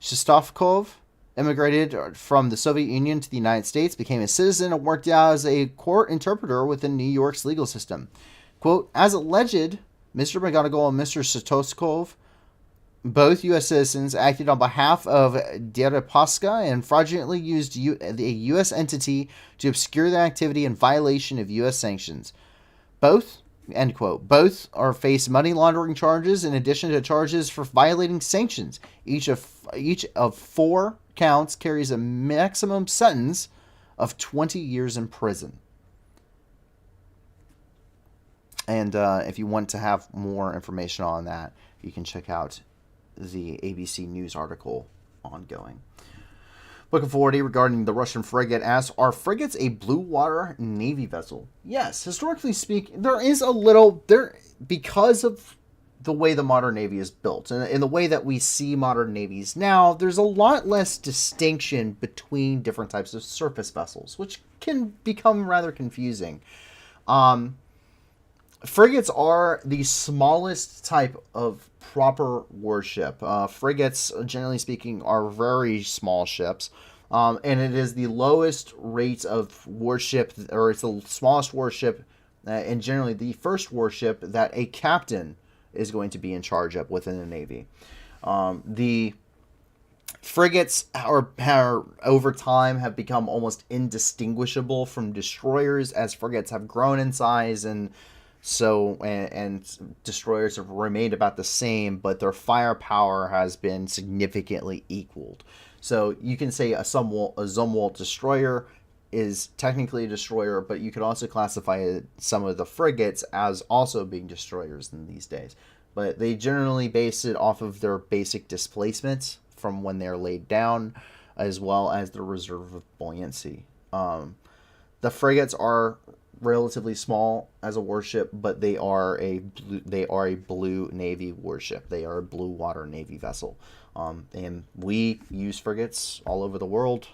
Shestakov immigrated from the Soviet Union to the United States, became a citizen, and worked as a court interpreter within New York's legal system. Quote, as alleged, Mr. McGonigal and Mr. Shestakov, both U.S. citizens, acted on behalf of Deripaska and fraudulently used a U.S. entity to obscure their activity in violation of U.S. sanctions. Both, end quote, both are face money laundering charges in addition to charges for violating sanctions. Each of 4 counts carries a maximum sentence of 20 years in prison. And if you want to have more information on that, you can check out the ABC News article ongoing. Book of 40 regarding the Russian frigate asks, are frigates a blue water navy vessel? Yes, historically speaking, there is a little, because of the way the modern navy is built and in the way that we see modern navies now, there's a lot less distinction between different types of surface vessels, which can become rather confusing. Frigates are the smallest type of proper warship. Frigates, generally speaking, are very small ships, and it is the lowest rate of warship, or it's the smallest warship, and generally the first warship that a captain is going to be in charge of within the Navy. The Frigates are over time have become almost indistinguishable from destroyers as frigates have grown in size, and destroyers have remained about the same, but their firepower has been significantly equaled. So you can say a Zumwalt destroyer is technically a destroyer, but you could also classify some of the frigates as also being destroyers in these days. But they generally base it off of their basic displacements from when they're laid down, as well as the reserve of buoyancy. The frigates are relatively small as a warship, but they are a blue Navy warship. They are a blue water Navy vessel, and we use frigates all over the world.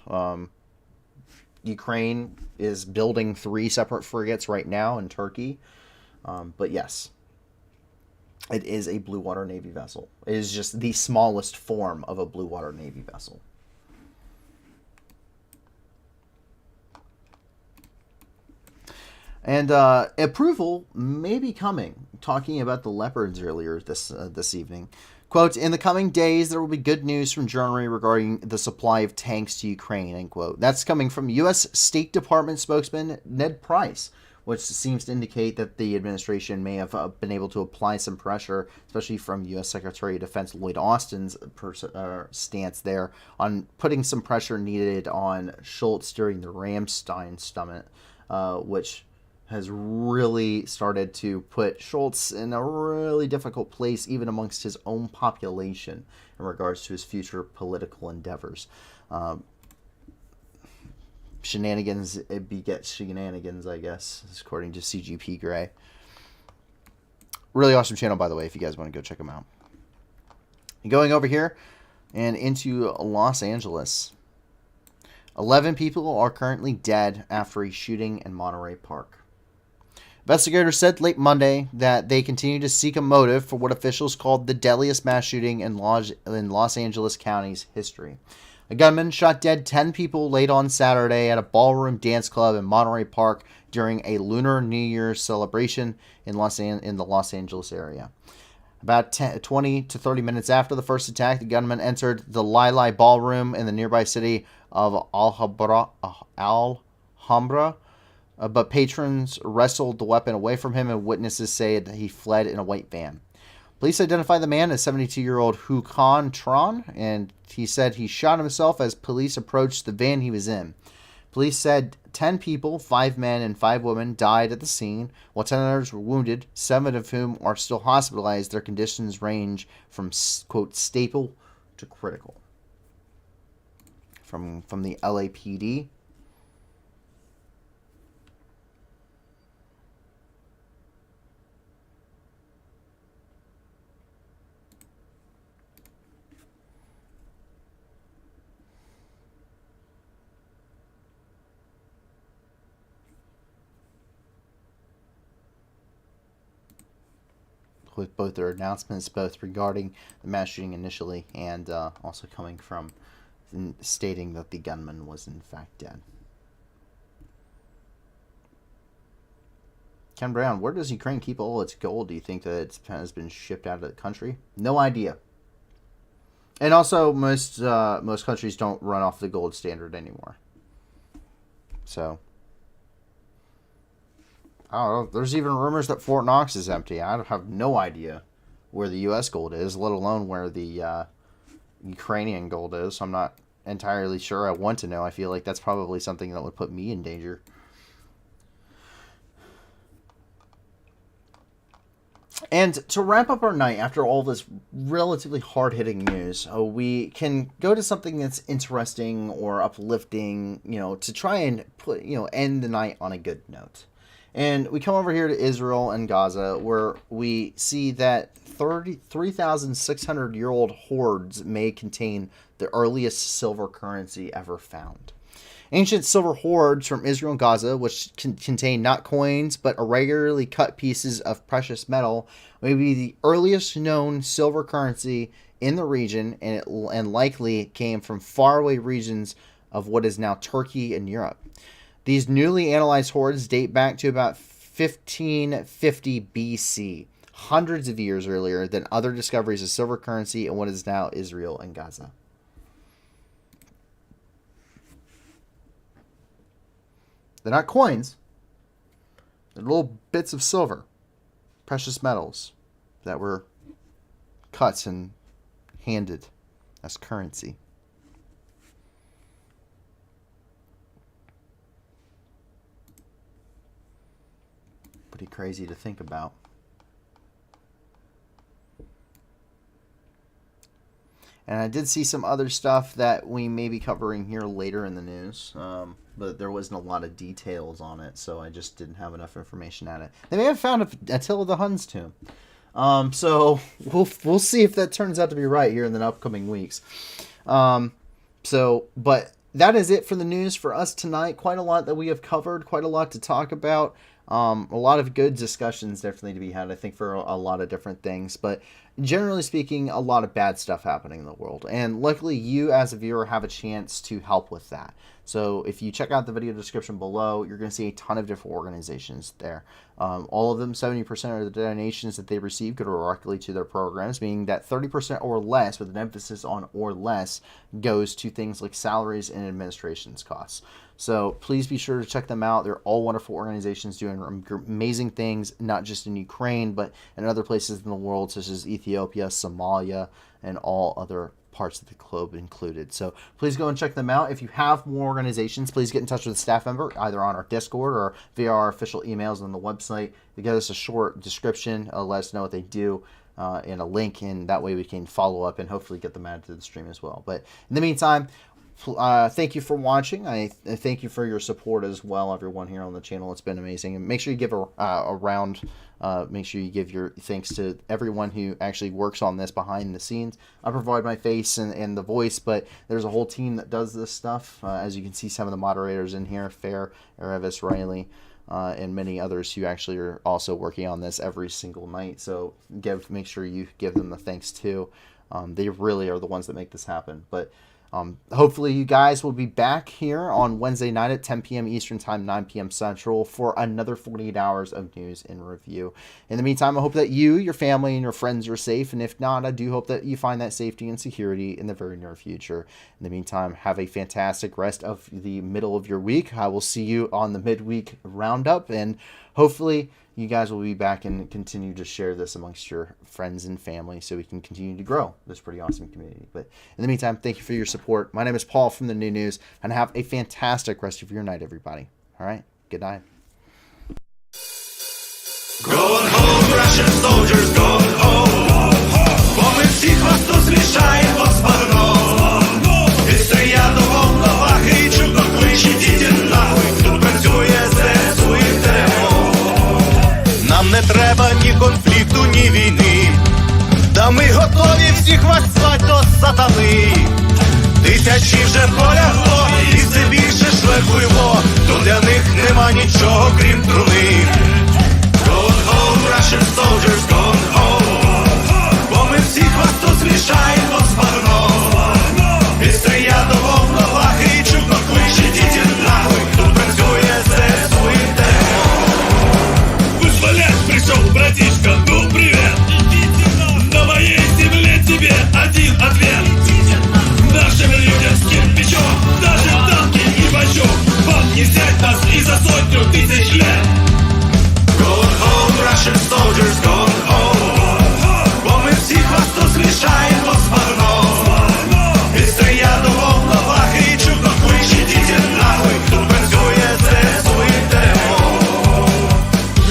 Ukraine is building 3 separate frigates right now in Turkey, but yes, it is a blue water Navy vessel. It is just the smallest form of a blue water Navy vessel. And approval may be coming. Talking about the Leopards earlier this evening. Quote, in the coming days, there will be good news from Germany regarding the supply of tanks to Ukraine, end quote. That's coming from U.S. State Department spokesman Ned Price, which seems to indicate that the administration may have been able to apply some pressure, especially from U.S. Secretary of Defense Lloyd Austin's stance there, on putting some pressure needed on Schultz during the Ramstein summit, which has really started to put Schultz in a really difficult place, even amongst his own population, in regards to his future political endeavors. Shenanigans beget shenanigans, I guess, according to CGP Grey. Really awesome channel, by the way, if you guys want to go check them out. Going over here and into Los Angeles. 11 people are currently dead after a shooting in Monterey Park. Investigators said late Monday that they continue to seek a motive for what officials called the deadliest mass shooting in Los Angeles County's history. A gunman shot dead 10 people late on Saturday at a ballroom dance club in Monterey Park during a Lunar New Year celebration in the Los Angeles area. About 20 to 30 minutes after the first attack, the gunman entered the Lili Ballroom in the nearby city of Alhambra, but patrons wrestled the weapon away from him, and witnesses say that he fled in a white van. Police identified the man as 72-year-old Hukan Tron, and he said he shot himself as police approached the van he was in. Police said 10 people, 5 men and 5 women, died at the scene, while 10 others were wounded, 7 of whom are still hospitalized. Their conditions range from, quote, stable to critical. From the LAPD. With both their announcements, both regarding the mass shooting initially and also coming from stating that the gunman was in fact dead. Ken Brown, where does Ukraine keep all its gold? Do you think that it has been shipped out of the country? No idea. And also, most countries don't run off the gold standard anymore. So, I don't know. There's even rumors that Fort Knox is empty. I have no idea where the U.S. gold is, let alone where the Ukrainian gold is. I'm not entirely sure. I want to know. I feel like that's probably something that would put me in danger. And to wrap up our night after all this relatively hard-hitting news, we can go to something that's interesting or uplifting, to try and end the night on a good note. And we come over here to Israel and Gaza, where we see that 3,600-year-old hoards may contain the earliest silver currency ever found. Ancient silver hoards from Israel and Gaza, which contain not coins but irregularly cut pieces of precious metal, may be the earliest known silver currency in the region, and likely came from faraway regions of what is now Turkey and Europe. These newly analyzed hoards date back to about 1550 BC, hundreds of years earlier than other discoveries of silver currency in what is now Israel and Gaza. They're not coins. They're little bits of silver, precious metals that were cut and handed as currency. Pretty crazy to think about. And I did see some other stuff that we may be covering here later in the news, but there wasn't a lot of details on it, so I just didn't have enough information on it. They may have found Attila the Hun's tomb. So we'll see if that turns out to be right here in the upcoming weeks. But that is it for the news for us tonight. Quite a lot that we have covered, quite a lot to talk about. A lot of good discussions definitely to be had, I think, for a lot of different things. But generally speaking, a lot of bad stuff happening in the world. And luckily, you as a viewer have a chance to help with that. So if you check out the video description below, you're going to see a ton of different organizations there. All of them, 70% of the donations that they receive go directly to their programs, meaning that 30% or less, with an emphasis on or less, goes to things like salaries and administration's costs. So please be sure to check them out. They're all wonderful organizations doing amazing things, not just in Ukraine, but in other places in the world, such as Ethiopia, Somalia, and all other parts of the globe included. So please go and check them out. If you have more organizations, please get in touch with a staff member, either on our Discord or via our official emails on the website. They get us a short description, let us know what they do, and a link, and that way we can follow up and hopefully get them added to the stream as well. But in the meantime, thank you for watching. I thank you for your support as well, everyone here on the channel. It's been amazing. And make sure you give a round. Make sure you give your thanks to everyone who actually works on this behind the scenes. I provide my face and the voice, but there's a whole team that does this stuff. As you can see, some of the moderators in here, Fair, Erevis, Riley, and many others who actually are also working on this every single night. So make sure you give them the thanks too. They really are the ones that make this happen. But hopefully you guys will be back here on Wednesday night at 10 p.m. Eastern Time, 9 p.m. Central for another 48 hours of news and review. In the meantime, I hope that you, your family, and your friends are safe. And if not, I do hope that you find that safety and security in the very near future. In the meantime, have a fantastic rest of the middle of your week. I will see you on the midweek roundup, and hopefully you guys will be back and continue to share this amongst your friends and family so we can continue to grow this pretty awesome community. But in the meantime, thank you for your support. My name is Paul from the New News, and have a fantastic rest of your night, everybody. All right? Good night. Going home, Russian soldiers, going home. Бо ми всіх вас тут змішаємо з багном. І стріляно волнова, і чудно кличе, діти нахуй. Тут працює ЗСУ і ТМО. Нам не треба ні конфлікту, ні війни. Та ми готові всіх вас звать до сатани. Тисячі вже полягло, і все більше шверхуйло. То для них нема нічого, крім труни. Going home, Russian soldiers, going home. Бо ми всіх вас тут змішаємо з багном. І стріля до волновах, і чудно кличе, діти нахуй. Тут працює ЗСУ і ТМО. Вызволять пришел, братишка, ну привет. На моей земле тебе один ответ. Нашим людям с кирпичом, даже танки и бачок. Вам не взять нас и за 100 тысяч лет. Going home, Russian soldiers, going home. Бо ми всіх вас тут змішаємо з багном. І стріля до волновах, і чудно кличе, діти нахуй. Тут працює ЗСУ і ТМО.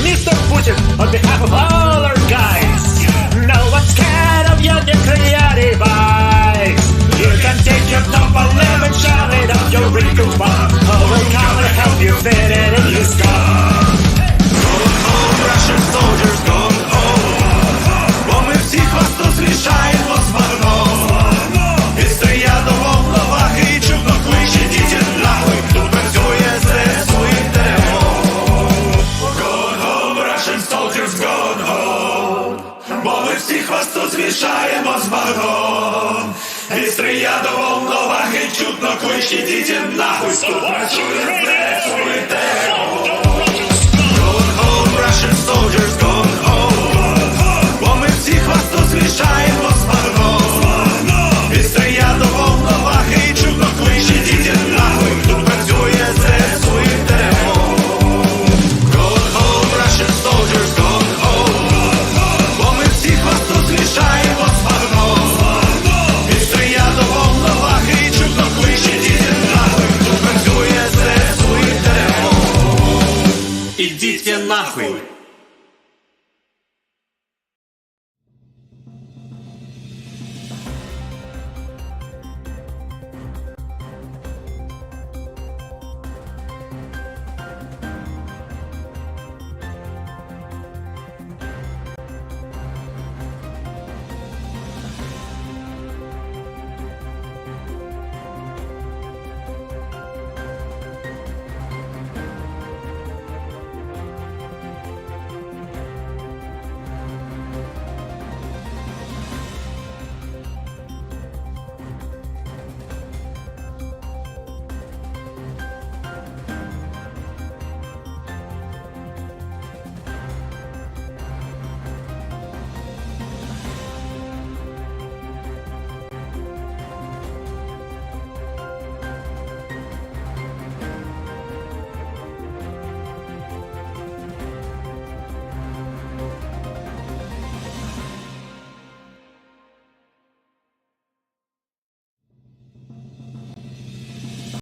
Mr. Putin, on behalf of all our guys, no one's scared of your nuclear device. You can take your number 11, shove it up your wrinkled butt. Oh, we'll come and help you fit it in your skull. Going home, Russian soldiers, going home. Бо ми всіх вас тут змішаємо з багном. І стріля до волновах, і чудно кличе, діти нахуй. Тут працює ЗСУ і ТМО. Going home, Russian soldiers, going home. Бо ми всіх вас тут змішаємо з багном. І стріля до волновах, і чудно кличе, діти нахуй. Тут працює ЗСУ і ТМО. Going home, Russian soldiers, going home. Бо ми всіх вас тут змішаємо з багном. І стріля до волновах, і чудно кличе, діти нахуй. Тут працює ЗСУ і ТМО. нахуй!